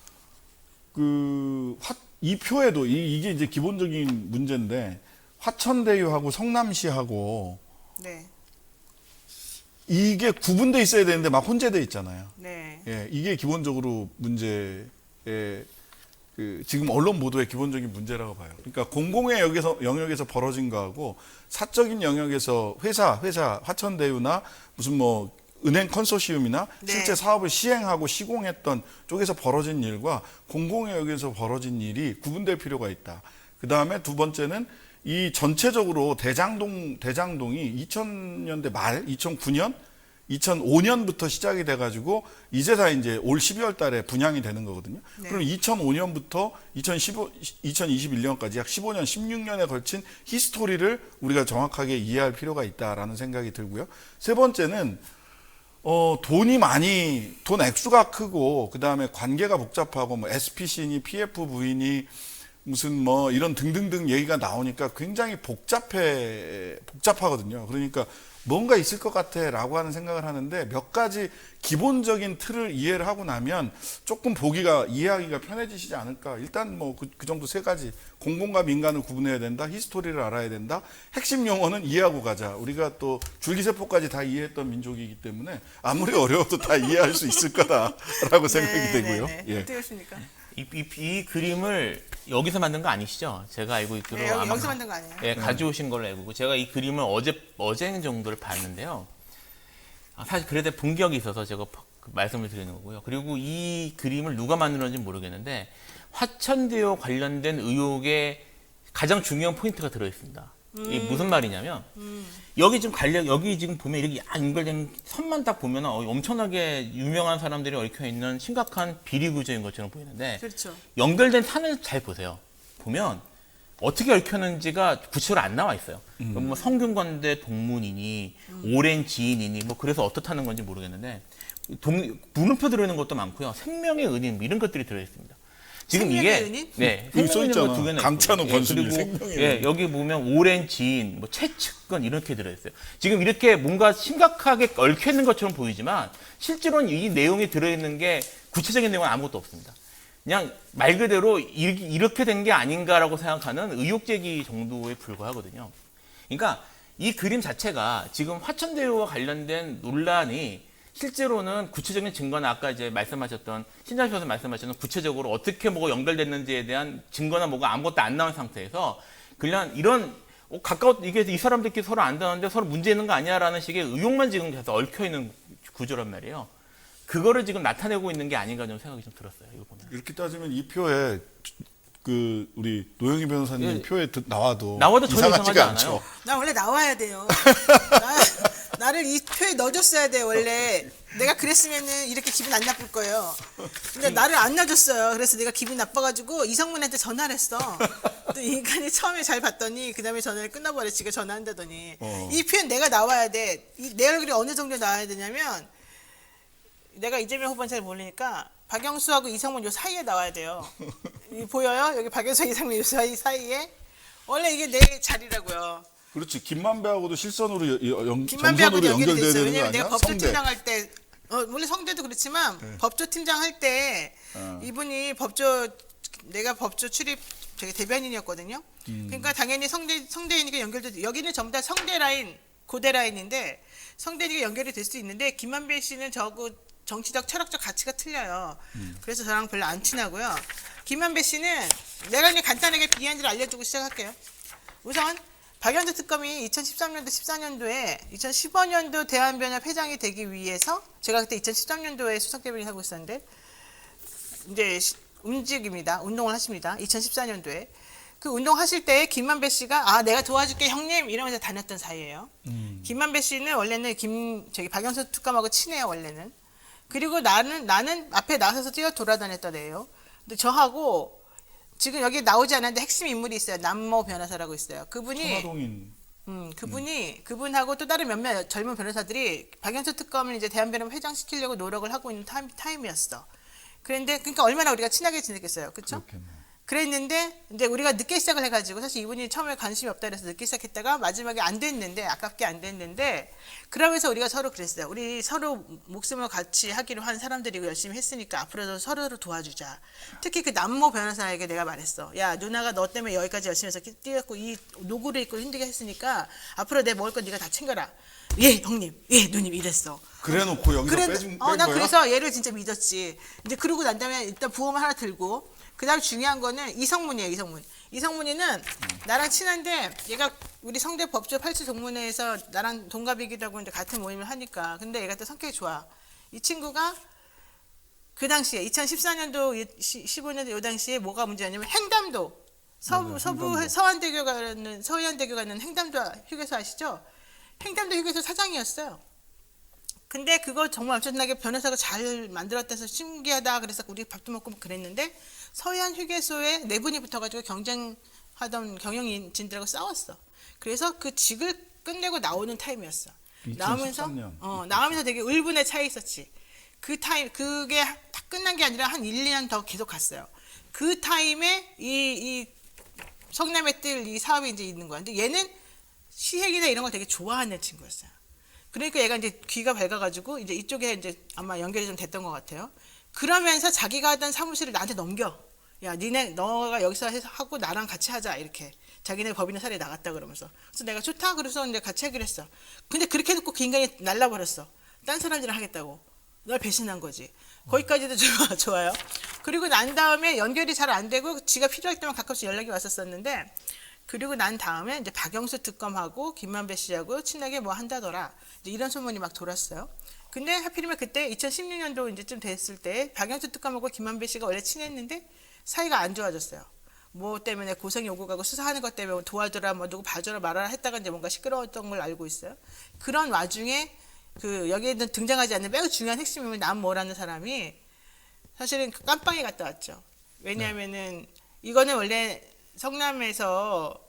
이 표에도 이게 이제 기본적인 문제인데, 화천대유하고 성남시하고 네. 이게 구분돼 있어야 되는데 막 혼재돼 있잖아요. 네. 예, 이게 기본적으로 문제의 지금 언론 보도의 기본적인 문제라고 봐요. 그러니까 공공의 영역에서 벌어진 거하고 사적인 영역에서 회사 화천대유나 무슨 뭐 은행 컨소시엄이나 네. 실제 사업을 시행하고 시공했던 쪽에서 벌어진 일과 공공의 영역에서 벌어진 일이 구분될 필요가 있다. 그 다음에 두 번째는 이 전체적으로 대장동이 2000년대 말, 2009년, 2005년부터 시작이 돼가지고 이제 올 12월 달에 분양이 되는 거거든요. 네. 그럼 2005년부터 2021년까지 약 15년, 16년에 걸친 히스토리를 우리가 정확하게 이해할 필요가 있다라는 생각이 들고요. 세 번째는 돈 액수가 크고 그 다음에 관계가 복잡하고 뭐 SPC니 PFV니 무슨 뭐 이런 등등등 얘기가 나오니까 굉장히 복잡하거든요. 그러니까 뭔가 있을 것 같아라고 하는 생각을 하는데 몇 가지 기본적인 틀을 이해를 하고 나면 조금 보기가 이해하기가 편해지시지 않을까. 일단 뭐 그 정도 세 가지. 공공과 민간을 구분해야 된다. 히스토리를 알아야 된다. 핵심 용어는 이해하고 가자. 우리가 또 줄기세포까지 다 이해했던 민족이기 때문에 아무리 어려워도 다 이해할 수 있을 거다라고 생각이 되고요. 예. 어떻게 하십니까? 이 그림을 여기서 만든 거 아니시죠? 제가 알고 있기로 네, 아마 여기서 만든 거 아니에요? 예, 가져오신 걸로 알고 있고 제가 이 그림을 어제 정도를 봤는데요. 사실 그래도 본 기억이 있어서 제가 그 말씀을 드리는 거고요. 그리고 이 그림을 누가 만들었는지 모르겠는데 화천대유 관련된 의혹에 가장 중요한 포인트가 들어 있습니다. 이게 무슨 말이냐면 여기 지금 보면 이렇게 연결된 선만 딱 보면 엄청나게 유명한 사람들이 얽혀 있는 심각한 비리 구조인 것처럼 보이는데 그렇죠. 연결된 산을 잘 보세요. 보면 어떻게 얽혔는지가 구체적으로 안 나와 있어요. 뭐 성균관대 동문이니 오랜 지인이니 뭐 그래서 어떻다는 건지 모르겠는데 물음표 들어있는 것도 많고요. 생명의 은인 이런 것들이 들어 있습니다. 지금 생명의 이게 은인? 네, 여기 써 생명의 있잖아. 은인 두 개나 강찬호 있고요. 권순일 그리고 생명의 예, 은인. 여기 보면 오랜 지인, 뭐 최측근 이렇게 들어 있어요. 지금 이렇게 뭔가 심각하게 얽혀 있는 것처럼 보이지만 실제로는 이 내용이 들어 있는 게 구체적인 내용은 아무것도 없습니다. 그냥 말 그대로 이렇게 된 게 아닌가라고 생각하는 의혹 제기 정도에 불과하거든요. 그러니까 이 그림 자체가 지금 화천대유와 관련된 논란이 실제로는 구체적인 증거나 아까 이제 말씀하셨던 신장식 교수 말씀하셨던 구체적으로 어떻게 뭐가 연결됐는지에 대한 증거나 뭐가 아무것도 안 나온 상태에서 그냥 이런 이게 이 사람들끼리 서로 안다는데 서로 문제 있는 거 아니야라는 식의 의혹만 지금 계속 얽혀 있는 구조란 말이에요. 그거를 지금 나타내고 있는 게 아닌가 좀 생각이 좀 들었어요. 이거 보면. 이렇게 따지면 이 표에 그 우리 노영희 변호사님 예. 표에 나와도 전혀 이상하지가 이상하지 않죠. 않아요. 나 원래 나와야 돼요. 나를 이 표에 넣어줬어야 돼 원래. 내가 그랬으면은 이렇게 기분 안 나쁠 거예요. 근데 나를 안 놔줬어요. 그래서 내가 기분 나빠가지고 이성문한테 전화를 했어. 또 이 인간이 처음에 잘 봤더니 그 다음에 전화를 끊어버려. 지가 전화한다더니. 이 표엔 내가 나와야 돼. 내 얼굴이 어느 정도 나와야 되냐면 내가 이재명 후보는 잘 모르니까 박영수하고 이성문 요 사이에 나와야 돼요. 보여요? 여기 박영수 이성문 요 사이에. 원래 이게 내 자리라고요. 그렇지. 김만배하고도 실선으로 김만배하고 점선으로 연결이 연결돼야 됐어요. 되는 거 왜냐면 아니야? 내가 법조 성대. 팀장 할 때, 원래 성대도 그렇지만 법조 팀장 할 때 이분이 내가 법조 출입 되게 대변인이었거든요. 그러니까 당연히 성대이니까 연결돼. 여기는 전부 다 성대 라인, 고대 라인인데 성대니까 연결이 될 수 있는데 김만배 씨는 저거 정치적, 철학적 가치가 틀려요. 그래서 저랑 별로 안 친하고요. 김만배 씨는 내가 그냥 간단하게 비하인드를 알려주고 시작할게요. 우선 박연수 특검이 2013년도, 14년도에 2015년도 대한변협 회장이 되기 위해서 제가 그때 2013년도에 수석대변인 하고 있었는데 이제 움직입니다. 운동을 하십니다. 2014년도에. 그 운동하실 때 김만배 씨가 내가 도와줄게 형님 이러면서 다녔던 사이예요. 김만배 씨는 원래는 박연수 특검하고 친해요 원래는. 그리고 나는 앞에 나서서 뛰어 돌아다녔던 애예요. 근데 저하고 지금 여기 나오지 않았는데 핵심 인물이 있어요. 남모 변호사라고 있어요. 그분이 청화동인. 그분하고 또 다른 몇몇 젊은 변호사들이 박연수 특검을 이제 대한변협 회장시키려고 노력을 하고 있는 타임이었어. 그러니까 얼마나 우리가 친하게 지냈겠어요. 그렇죠? 그랬는데 이제 우리가 늦게 시작을 해가지고 사실 이분이 처음에 관심이 없다 그래서 늦게 시작했다가 마지막에 안 됐는데 아깝게 안 됐는데 그러면서 우리가 서로 그랬어요. 우리 서로 목숨을 같이 하기로 한 사람들이고 열심히 했으니까 앞으로도 서로를 도와주자. 특히 그 남모 변호사에게 내가 말했어. 야 누나가 너 때문에 여기까지 열심히 해서 뛰었고 이 노고를 입고 힘들게 했으니까 앞으로 내 먹을 건 네가 다 챙겨라. 예 형님, 예 누님 이랬어. 그래놓고 여기서 뺀 나 거야? 그래서 얘를 진짜 믿었지. 이제 그러고 난 다음에 일단 부험을 하나 들고 그다음 중요한 거는 이성문이에요. 이성문이는 나랑 친한데 얘가 우리 성대 법조 8주 동문회에서 나랑 동갑이기도 하고 이제 같은 모임을 하니까 근데 얘가 또 성격이 좋아. 이 친구가 그 당시에 2014년도 15년도 요 당시에 뭐가 문제였냐면 횡담도 서해안대교가 있는 횡담도 휴게소 아시죠? 횡담도 휴게소 사장이었어요. 근데 그거 정말 엄청나게 변호사가 잘 만들었다 해서 신기하다 그래서 우리 밥도 먹고 그랬는데 서해안 휴게소에 네 분이 붙어가지고 경쟁하던 경영진들하고 싸웠어. 그래서 그 직을 끝내고 나오는 타임이었어. 2013년. 나오면서 되게 을분의 차이 있었지. 그 타임 그게 다 끝난 게 아니라 한 1, 2년 더 계속 갔어요. 그 타임에 이 성남에 뜰 이 사업이 이제 있는 거야. 근데 얘는 시행이나 이런 걸 되게 좋아하는 친구였어요. 그러니까 얘가 이제 귀가 밝아가지고 이제 이쪽에 이제 아마 연결이 좀 됐던 것 같아요. 그러면서 자기가 하던 사무실을 나한테 넘겨. 야, 너가 여기서 하고 나랑 같이 하자 이렇게. 자기네 법인에 살에 나갔다 그러면서. 그래서 내가 좋다 그래서 이제 같이 하기로 했어. 근데 그렇게 해놓고 그 인간이 날라버렸어. 딴 사람들이랑 하겠다고. 널 배신한 거지. 거기까지도 좋아요. 그리고 난 다음에 연결이 잘 안 되고 지가 필요할 때만 가끔씩 연락이 왔었었는데, 그리고 난 다음에 이제 박영수 특검하고 김만배 씨하고 친하게 뭐 한다더라. 이제 이런 소문이 막 돌았어요. 근데 하필이면 그때 2016년도 이제쯤 됐을 때 박영수 특검하고 김만배 씨가 원래 친했는데 사이가 안 좋아졌어요. 뭐 때문에 고성이 오고 가고 수사하는 것 때문에 도와줘라, 뭐 누구 봐줘라 말아라 했다가 이제 뭔가 시끄러웠던 걸 알고 있어요. 그런 와중에 그 여기에는 등장하지 않는 매우 중요한 핵심인물 남모라는 사람이 사실은 깜빵에 갔다 왔죠. 왜냐하면은 이거는 원래 성남에서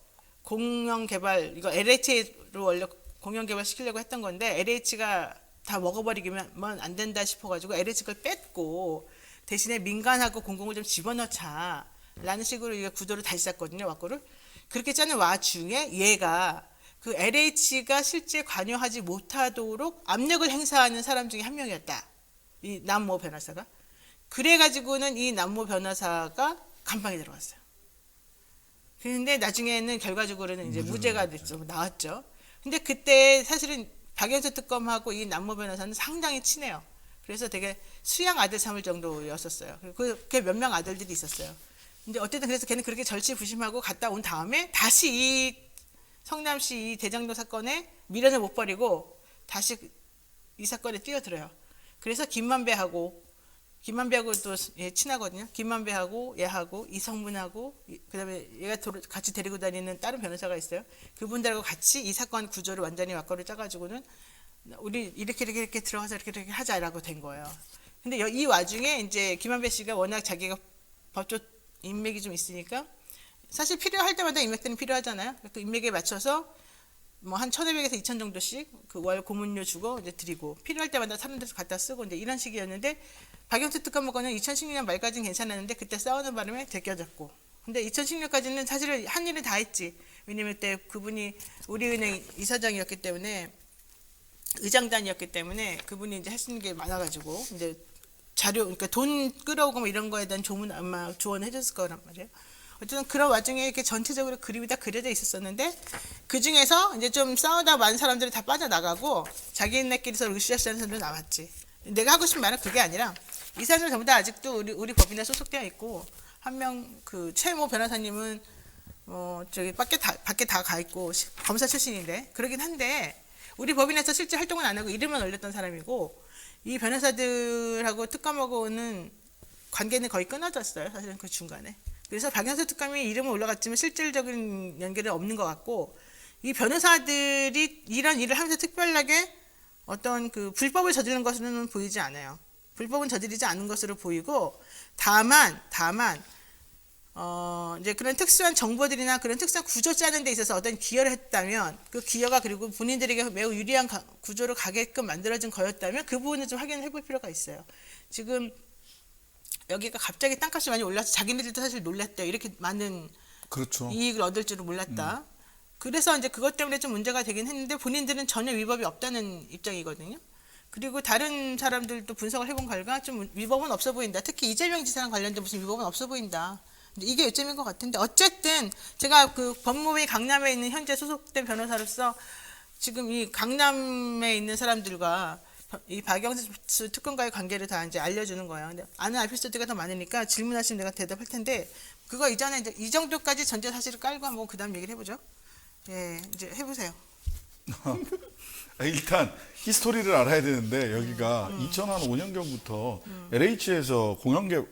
공영 개발 이거 LH로 원래 공영 개발 시키려고 했던 건데 LH가 다 먹어버리기만 안 된다 싶어가지고 LH를 뺐고 대신에 민간하고 공공을 좀 집어넣자라는 식으로 이게 구도를 다시 짰거든요. 와꾸를 그렇게 짜는 와중에 얘가 그 LH가 실제 관여하지 못하도록 압력을 행사하는 사람 중에 한 명이었다. 이 남모 변호사가. 그래가지고는 이 남모 변호사가 감방에 들어갔어요. 그런데 나중에는 결과적으로는 이제 무죄가 됐죠. 나왔죠. 근데 그때 사실은 박영수 특검하고 이 남모 변호사는 상당히 친해요. 그래서 되게 수양 아들 삼을 정도였었어요. 그게 몇 명 아들들이 있었어요. 근데 어쨌든 그래서 걔는 그렇게 절치부심하고 갔다 온 다음에 다시 이 성남시 이 대장동 사건에 미련을 못 버리고 다시 이 사건에 뛰어들어요. 그래서 김만배하고 또 예, 친하거든요. 김만배하고 얘하고 이성문하고 그다음에 얘가 같이 데리고 다니는 다른 변호사가 있어요. 그분들하고 같이 이 사건 구조를 완전히 와꾸를 짜가지고는 우리 이렇게 들어가서 이렇게 하자라고 된 거예요. 근데 이 와중에 이제 김만배 씨가 워낙 자기가 법조 인맥이 좀 있으니까 사실 필요할 때마다 인맥들은 필요하잖아요. 그 인맥에 맞춰서 뭐 한 1,500에서 2,000 정도씩 그 월 고문료 주고 이제 드리고 필요할 때마다 사는 데서 갖다 쓰고 이제 이런 식이었는데 박영수 특검하고는 2016년 말까지는 괜찮았는데 그때 싸우는 바람에 제껴졌고 근데 2016년까지는 사실 한 일은 다 했지. 왜냐면 그때 그분이 우리은행 이사장이었기 때문에 의장단이었기 때문에 그분이 이제 할 수 있는 게 많아가지고 이제 자료 그러니까 돈 끌어오고 뭐 이런 거에 대한 조문 아마 조언을 해줬을 거란 말이에요. 어쨌든 그런 와중에 이렇게 전체적으로 그림이 다 그려져 있었었는데 그 중에서 이제 좀 싸우다 많은 사람들이 다 빠져나가고 자기네끼리 서로 으쌰으쌰하는 사람들이 나왔지. 내가 하고 싶은 말은 그게 아니라 이 사람들 전부 다 아직도 우리 법인에 소속되어 있고 한 명 그 최모 변호사님은 저기 밖에 다 가 있고 검사 출신인데 그러긴 한데 우리 법인에서 실제 활동은 안 하고 이름만 올렸던 사람이고 이 변호사들하고 특검하고는 관계는 거의 끊어졌어요. 사실은 그 중간에. 그래서 박영수 특검이 이름은 올라갔지만 실질적인 연결은 없는 것 같고 이 변호사들이 이런 일을 하면서 특별하게 어떤 그 불법을 저지른 것으로는 보이지 않아요. 불법은 저지르지 않은 것으로 보이고 다만 이제 그런 특수한 정보들이나 그런 특수한 구조 짜는 데 있어서 어떤 기여를 했다면 그 기여가 그리고 본인들에게 매우 유리한 구조로 가게끔 만들어진 거였다면 그 부분을 좀 확인을 해볼 필요가 있어요. 지금 여기가 갑자기 땅값이 많이 올라서 자기네들도 사실 놀랐대요. 이렇게 많은 그렇죠. 이익을 얻을 줄은 몰랐다. 그래서 이제 그것 때문에 좀 문제가 되긴 했는데 본인들은 전혀 위법이 없다는 입장이거든요. 그리고 다른 사람들도 분석을 해본 결과 좀 위법은 없어 보인다. 특히 이재명 지사랑 관련된 무슨 위법은 없어 보인다. 이게 요점인 것 같은데 어쨌든 제가 그 법무부의 강남에 있는 현재 소속된 변호사로서 지금 이 강남에 있는 사람들과 이 박영수 특검과의 관계를 다 이제 알려주는 거예요. 근데 아는 에피소드가 더 많으니까 질문하시면 내가 대답할 텐데 그거 이전에 이제 이 정도까지 전제 사실을 깔고 한번 그다음 얘기를 해보죠. 예, 이제 해보세요. 일단 히스토리를 알아야 되는데 여기가 2005년경부터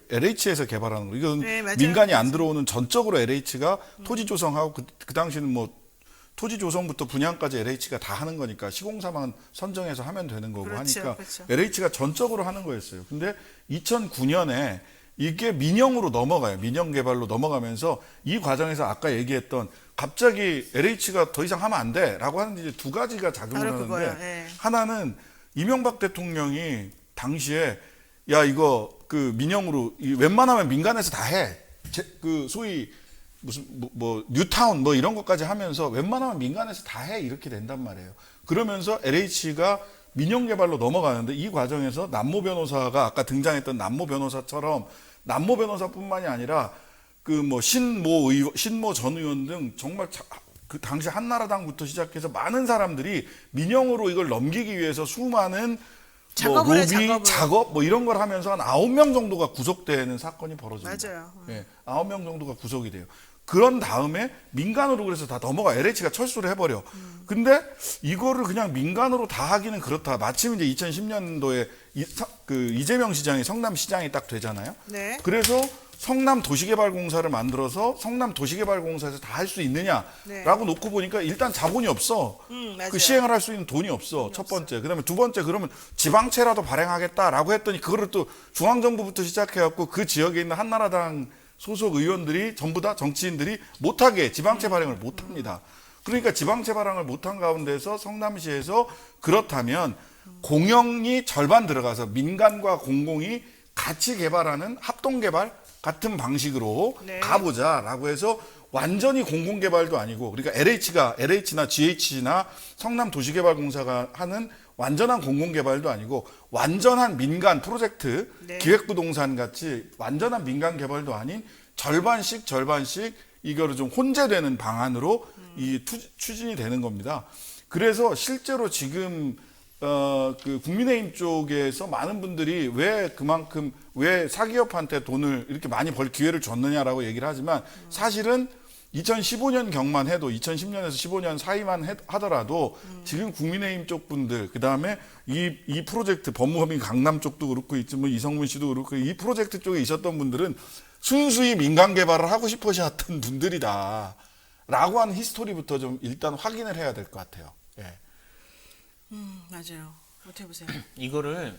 LH에서 개발하는 거. 이건 네, 맞아요. 민간이 안 들어오는 전적으로 LH가 토지 조성하고 그 당시는 뭐 토지 조성부터 분양까지 LH가 다 하는 거니까 시공사만 선정해서 하면 되는 거고 그렇죠, 하니까 그렇죠. LH가 전적으로 하는 거였어요. 근데 2009년에 이게 민영으로 넘어가요. 민영 개발로 넘어가면서 이 과정에서 아까 얘기했던 갑자기 LH가 더 이상 하면 안 돼라고 하는 이제 두 가지가 작용을 바로 하는데 그거예요. 예. 하나는 이명박 대통령이 당시에 야 이거 그 민영으로 웬만하면 민간에서 다 해. 그 소위 무슨 뭐 뉴타운 뭐 이런 것까지 하면서 웬만하면 민간에서 다 해 이렇게 된단 말이에요. 그러면서 LH가 민영 개발로 넘어가는데 이 과정에서 남모 변호사가 아까 등장했던 남모 변호사처럼 남모 변호사뿐만이 아니라 그 뭐 신모 전 의원 등 정말 그 당시 한나라당부터 시작해서 많은 사람들이 민영으로 이걸 넘기기 위해서 수많은 뭐 작업을 해, 로비, 작업을. 작업 뭐 이런 걸 하면서 한 9명 정도가 구속되는 사건이 벌어집니다. 맞아요. 예, 9명 정도가 구속이 돼요. 그런 다음에 민간으로 그래서 다 넘어가 LH가 철수를 해버려. 근데 이거를 그냥 민간으로 다 하기는 그렇다. 마침 이제 2010년도에 이재명 시장이 성남시장이 딱 되잖아요. 네. 그래서 성남도시개발공사를 만들어서 성남도시개발공사에서 다 할 수 있느냐라고 놓고 보니까 일단 자본이 없어. 맞아요. 그 시행을 할 수 있는 돈이 없어. 첫 번째. 그다음에 두 번째 그러면 지방채라도 발행하겠다라고 했더니 그거를 또 중앙정부부터 시작해갖고 그 지역에 있는 한나라당 소속 의원들이 전부 다 정치인들이 못하게 지방채 발행을 못합니다. 그러니까 지방채 발행을 못한 가운데서 성남시에서 그렇다면 공영이 절반 들어가서 민간과 공공이 같이 개발하는 합동개발 같은 방식으로 네. 가보자라고 해서 완전히 공공개발도 아니고 그러니까 LH나 GH나 성남도시개발공사가 하는 완전한 공공개발도 아니고 완전한 민간 프로젝트 네. 기획부동산 같이 완전한 민간 개발도 아닌 절반씩 이거를 좀 혼재되는 방안으로 이 추진이 되는 겁니다. 그래서 실제로 지금 그 국민의힘 쪽에서 많은 분들이 왜 사기업한테 돈을 이렇게 많이 벌 기회를 줬느냐라고 얘기를 하지만 사실은 2015년 경만 해도 2010년에서 15년 사이만 하더라도 지금 국민의힘 쪽 분들 그다음에 이 프로젝트 법무법인 강남 쪽도 그렇고 뭐 이성문 씨도 그렇고 이 프로젝트 쪽에 있었던 분들은 순수히 민간 개발을 하고 싶으셨던 분들이다라고 하는 히스토리부터 좀 일단 확인을 해야 될 것 같아요. 예. 맞아요. 어떻게 보세요? 이거를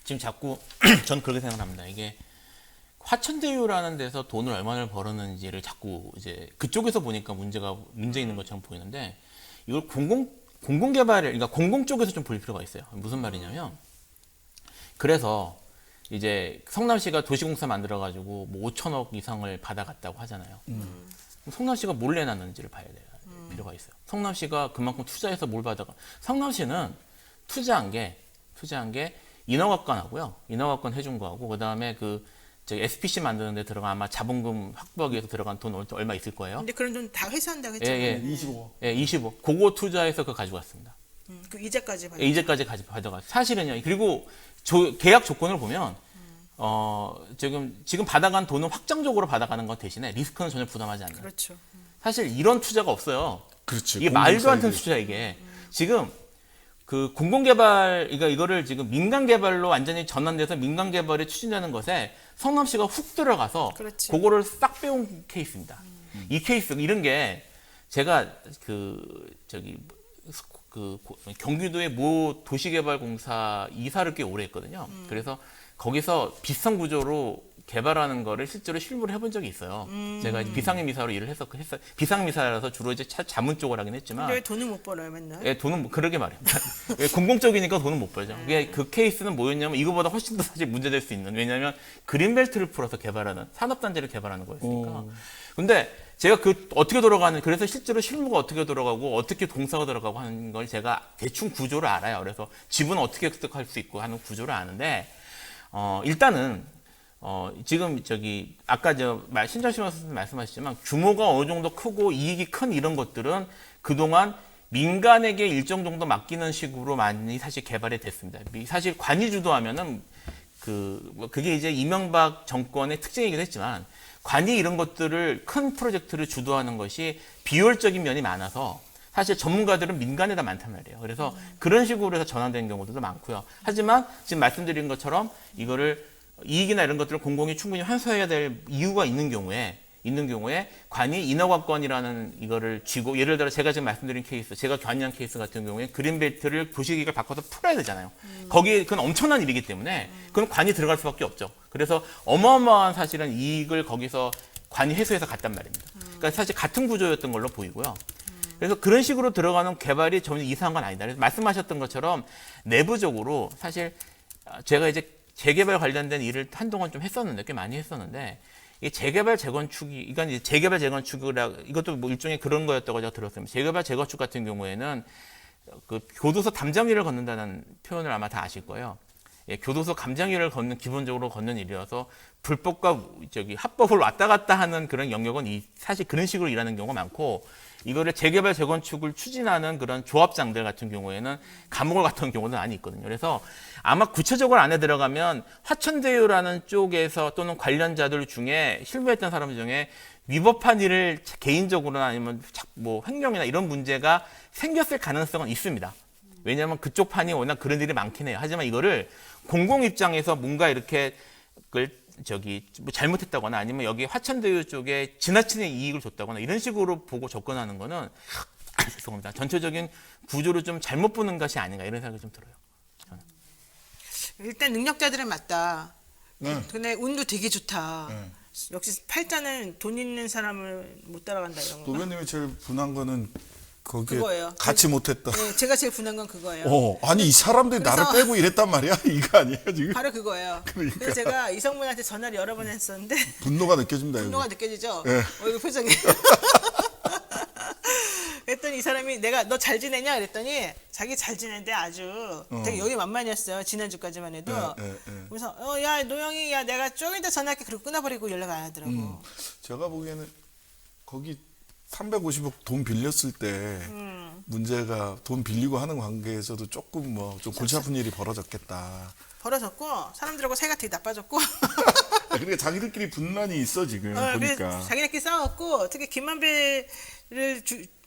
지금 자꾸 전 그렇게 생각합니다. 이게 화천대유라는 데서 돈을 얼마나 벌었는지를 자꾸 이제 그쪽에서 보니까 문제 있는 것처럼 보이는데 이걸 공공개발을 그러니까 공공 쪽에서 좀 볼 필요가 있어요. 무슨 말이냐면 그래서 이제 성남시가 도시공사 만들어가지고 뭐 5천억 이상을 받아갔다고 하잖아요. 성남시가 뭘 내놨는지를 봐야 돼요. 필요가 있어요. 성남시가 그만큼 투자해서 뭘 받아가? 성남시는 투자한 게 인허가권하고요. 인허가권 해준 거하고 그다음에 SPC 만드는 데 들어간 아마 자본금 확보하기 위해서 들어간 돈 얼마 있을 거예요. 근데 그런 돈 다 회수한다고 했잖아요. 예. 25. 예, 25. 그거 투자해서 그거 가져갔습니다. 그 이자까지 받아. 예, 이제까지 가져갔어요. 사실은요. 그리고 계약 조건을 보면 지금 받아간 돈은 확정적으로 받아가는 것 대신에 리스크는 전혀 부담하지 않는. 그렇죠. 사실 이런 투자가 없어요. 그렇지. 이게 말도 안 되는 투자 이게. 지금 그 공공개발 이거를 지금 민간개발로 완전히 전환돼서 민간개발이 추진되는 것에 성남시가 훅 들어가서 그렇지. 그거를 싹 빼온 케이스입니다. 이 케이스 이런 게 제가 경기도의 모 도시개발공사 이사를 꽤 오래 했거든요. 그래서 거기서 비슷한 구조로 개발하는 거를 실제로 실무를 해본 적이 있어요. 제가 이제 비상임이사로 일을 했어요. 비상임이사라서 주로 이제 자문 쪽을 하긴 했지만. 근데 왜 돈을 못 벌어요, 맨날? 예, 돈은 그러게 말이에요. 예, 공공적이니까 돈은 못 벌죠. 그게 그 케이스는 뭐였냐면 이거보다 훨씬 더 사실 문제될 수 있는. 왜냐하면 그린벨트를 풀어서 개발하는 산업단지를 개발하는 거였으니까. 근데 제가 그래서 실제로 실무가 어떻게 돌아가고 어떻게 동사가 들어가고 하는 걸 제가 대충 구조를 알아요. 그래서 지분은 어떻게 획득할 수 있고 하는 구조를 아는데 일단은 지금 아까 신철심 선생님 말씀하셨지만 규모가 어느 정도 크고 이익이 큰 이런 것들은 그동안 민간에게 일정 정도 맡기는 식으로 많이 사실 개발이 됐습니다. 사실 관이 주도하면은 그게 이제 이명박 정권의 특징이기도 했지만 관이 이런 것들을 큰 프로젝트를 주도하는 것이 비효율적인 면이 많아서 사실 전문가들은 민간에다 많단 말이에요. 그래서 그런 식으로 해서 전환된 경우들도 많고요. 하지만 지금 말씀드린 것처럼 이거를 이익이나 이런 것들을 공공이 충분히 환수해야 될 이유가 있는 경우에 관이 인허가권이라는 이거를 쥐고 예를 들어 제가 지금 말씀드린 케이스, 제가 관여한 케이스 같은 경우에 그린벨트를 도시계획을 바꿔서 풀어야 되잖아요. 거기에 그건 엄청난 일이기 때문에 그건 관이 들어갈 수밖에 없죠. 그래서 어마어마한 사실은 이익을 거기서 관이 회수해서 갔단 말입니다. 그러니까 사실 같은 구조였던 걸로 보이고요. 그래서 그런 식으로 들어가는 개발이 전혀 이상한 건 아니다. 그래서 말씀하셨던 것처럼 내부적으로 사실 제가 이제 재개발 관련된 일을 한동안 좀 했었는데 꽤 많이 했었는데 이 재개발 재건축이 이건 이제 재개발 재건축이라 이것도 뭐 일종의 그런 거였다고 제가 들었습니다. 재개발 재건축 같은 경우에는 그 교도소 담장위를 걷는다는 표현을 아마 다 아실 거예요. 예, 교도소 감장위를 걷는 기본적으로 걷는 일이어서 불법과 합법을 왔다 갔다 하는 그런 영역은 사실 그런 식으로 일하는 경우가 많고 이거를 재개발 재건축을 추진하는 그런 조합장들 같은 경우에는 감옥을 갔던 경우도 많이 있거든요. 그래서 아마 구체적으로 안에 들어가면 화천대유라는 쪽에서 또는 관련자들 중에 실무했던 사람 중에 위법한 일을 개인적으로나 아니면 뭐 횡령이나 이런 문제가 생겼을 가능성은 있습니다. 왜냐하면 그쪽 판이 워낙 그런 일이 많긴 해요. 하지만 이거를 공공 입장에서 뭔가 이렇게 뭐 잘못했다거나 아니면 여기 화천대유 쪽에 지나치는 이익을 줬다거나 이런 식으로 보고 접근하는 거는 죄송합니다. 전체적인 구조를 좀 잘못 보는 것이 아닌가 이런 생각이 좀 들어요. 저는. 일단 능력자들은 맞다. 네. 근데 운도 되게 좋다. 네. 역시 팔자는 돈 있는 사람을 못 따라간다 이런 거. 노변님이 제일 분한 거는 거기에 그거예요. 같이 못했다. 네, 제가 제일 분한 건 그거예요. 아니 이 사람들이 그래서- 나를 빼고 이랬단 말이야? 이거 아니에요 지금? 바로 그거예요. 그러니까. 그래서 제가 이성문한테 전화를 여러 번 했었는데 분노가 느껴집니다. 여기. 분노가 느껴지죠? 네. 얼굴 표정이. 그랬더니 이 사람이 내가 너 잘 지내냐 그랬더니 자기 잘 지내는데 아주 되게 여기 만만이었어요. 지난주까지만 해도. 그래서 야 노영이 야 내가 좀 이따 전화할게 그리고 끊어버리고 연락 안 하더라고. 제가 보기에는 거기 350억 돈 빌렸을 때 문제가 돈 빌리고 하는 관계에서도 조금 뭐 좀 골치 아픈 일이 벌어졌겠다. 벌어졌고 사람들하고 사이가 되게 나빠졌고 그러니까 자기들끼리 분란이 있어 지금 그래서 보니까. 자기네끼리 싸웠고 특히 김만배를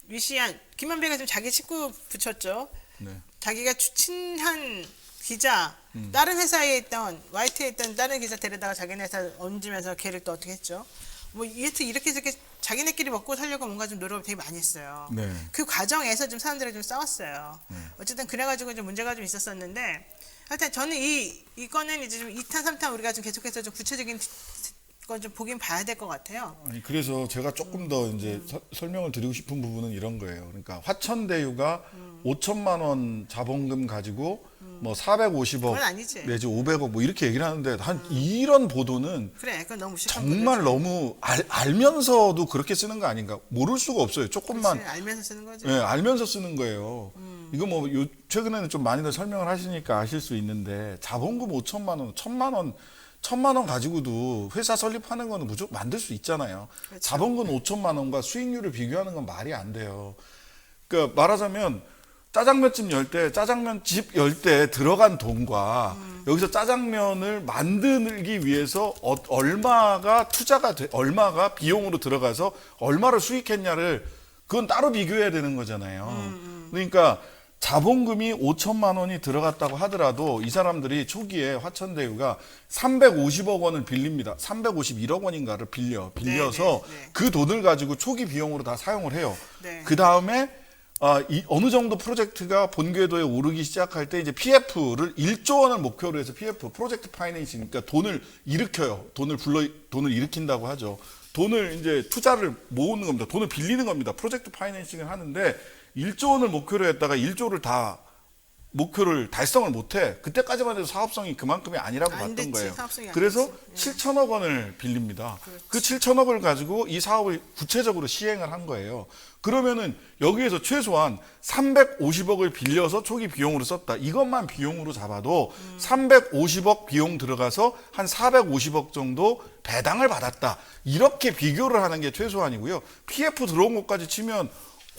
위시한 김만배가 지금 자기 식구 붙였죠. 네. 자기가 친한 기자 다른 회사에 있던 YT에 있던 다른 기자 데려다가 자기네 회사 얹으면서 걔를 또 어떻게 했죠. 뭐 이렇게 저렇게 자기네끼리 먹고 살려고 뭔가 좀 노력을 되게 많이 했어요. 네. 그 과정에서 좀 사람들이 좀 싸웠어요. 어쨌든 그래가지고 좀 문제가 좀 있었었는데 하여튼 저는 이거는 이제 좀 2탄, 3탄 우리가 좀 계속해서 좀 구체적인 건 좀 보긴 봐야 될 것 같아요. 아니 그래서 제가 조금 더 이제 설명을 드리고 싶은 부분은 이런 거예요. 그러니까 화천대유가 5천만 원 자본금 가지고 뭐 450억 그건 아니지. 내지 500억 뭐 이렇게 얘기를 하는데 한 이런 보도는 그래, 그건 너무 무식한 정말 거죠. 너무 알면서도 그렇게 쓰는 거 아닌가? 모를 수가 없어요. 조금만 그렇지, 알면서 쓰는 거죠. 예, 알면서 쓰는 거예요. 이거 뭐 최근에는 좀 많이들 설명을 하시니까 아실 수 있는데 자본금 5천만 원, 1,000만 원 가지고도 회사 설립하는 거는 무조건 만들 수 있잖아요. 그렇죠. 자본금 5천만 원과 수익률을 비교하는 건 말이 안 돼요. 그러니까 말하자면 짜장면집 열 때 들어간 돈과 여기서 짜장면을 만들기 위해서 얼마가 얼마가 비용으로 들어가서 얼마를 수익했냐를 그건 따로 비교해야 되는 거잖아요. 그러니까 자본금이 5천만 원이 들어갔다고 하더라도 이 사람들이 초기에 화천대유가 350억 원을 빌립니다. 351억 원인가를 빌려서 네. 그 돈을 가지고 초기 비용으로 다 사용을 해요. 네. 그 다음에 어느 정도 프로젝트가 본궤도에 오르기 시작할 때 이제 PF를 1조 원을 목표로 해서 PF, 프로젝트 파이낸싱이니까 돈을 일으켜요. 돈을 일으킨다고 하죠. 돈을 이제 투자를 모으는 겁니다. 돈을 빌리는 겁니다. 프로젝트 파이낸싱을 하는데 1조 원을 목표로 했다가 1조를 다 목표를 달성을 못해. 그때까지만 해도 사업성이 그만큼이 아니라고 안 봤던 됐지, 거예요. 사업성이 안 그래서 됐지. 7천억 원을 빌립니다. 그 7천억을 가지고 이 사업을 구체적으로 시행을 한 거예요. 그러면은 여기에서 최소한 350억을 빌려서 초기 비용으로 썼다. 이것만 비용으로 잡아도 350억 비용 들어가서 한 450억 정도 배당을 받았다. 이렇게 비교를 하는 게 최소한이고요. PF 들어온 것까지 치면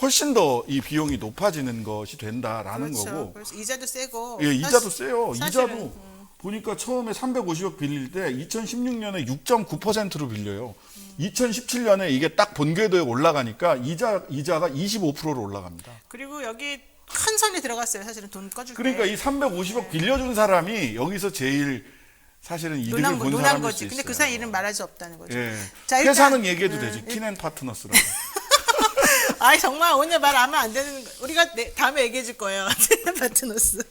훨씬 더 이 비용이 높아지는 것이 된다라는 그렇죠. 거고. 그래서 이자도 세고. 예, 이자도 세요. 사실은, 이자도 보니까 처음에 350억 빌릴 때 2016년에 6.9%로 빌려요. 2017년에 이게 딱 본궤도에 올라가니까 이자가 25%로 올라갑니다. 그리고 여기 큰 선이 들어갔어요. 사실은 돈 꺼줄 그러니까 때. 이 350억 빌려준 사람이 여기서 제일 사실은 이득을 본 논한 사람일 수 거지. 있어요. 근데 그 사람 이름 말할 수 없다는 거죠. 예. 자, 일단- 회사는 얘기해도 되지. 킨앤파트너스라고. 아이 정말 오늘 말하면 안 되는 우리가 다음에 얘기해 줄 거예요. 파트너스.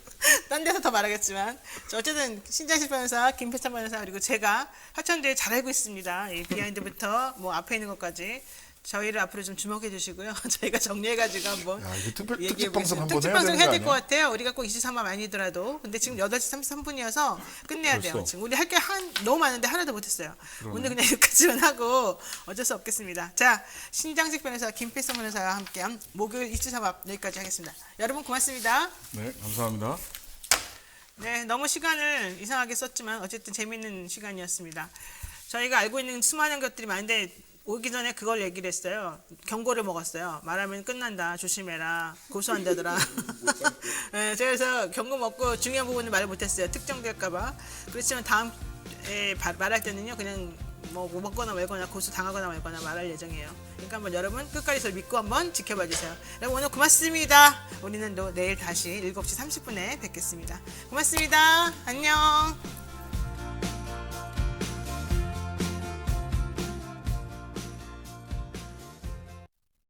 딴 데서 더 말하겠지만 자, 어쨌든 신장식 변호사, 김필찬 변호사 그리고 제가 화천대유 잘 알고 있습니다. 이 비하인드부터 뭐 앞에 있는 것까지 저희를 앞으로 좀 주목해 주시고요. 저희가 정리해가지고 한번 야, 이거 특집 얘기해 방송 한번 특집 해야 방송 되는 해야 거 될 것 아니야? 같아요. 우리가 꼭 23화 아니더라도. 근데 지금 8시 33분이어서 끝내야 돼요. 벌써? 지금 우리 할 게 너무 많은데 하나도 못했어요. 오늘 그냥 여기까지만 하고 어쩔 수 없겠습니다. 자, 신장식 변호사 김필성 변호사와 함께한 목요일 23화 여기까지 하겠습니다. 여러분 고맙습니다. 네, 감사합니다. 네, 너무 시간을 이상하게 썼지만 어쨌든 재밌는 시간이었습니다. 저희가 알고 있는 수많은 것들이 많은데 오기 전에 그걸 얘기를 했어요. 경고를 먹었어요. 말하면 끝난다. 조심해라. 고소한다더라. 네, 그래서 경고 먹고 중요한 부분은 말을 못했어요. 특정될까봐. 그렇지만 다음에 말할 때는요. 그냥 뭐 먹거나 말거나 고소 당하거나 말거나 말할 예정이에요. 그러니까 한번 여러분 끝까지 저를 믿고 한번 지켜봐 주세요. 여러분 오늘 고맙습니다. 우리는 또 내일 다시 7시 30분에 뵙겠습니다. 고맙습니다. 안녕.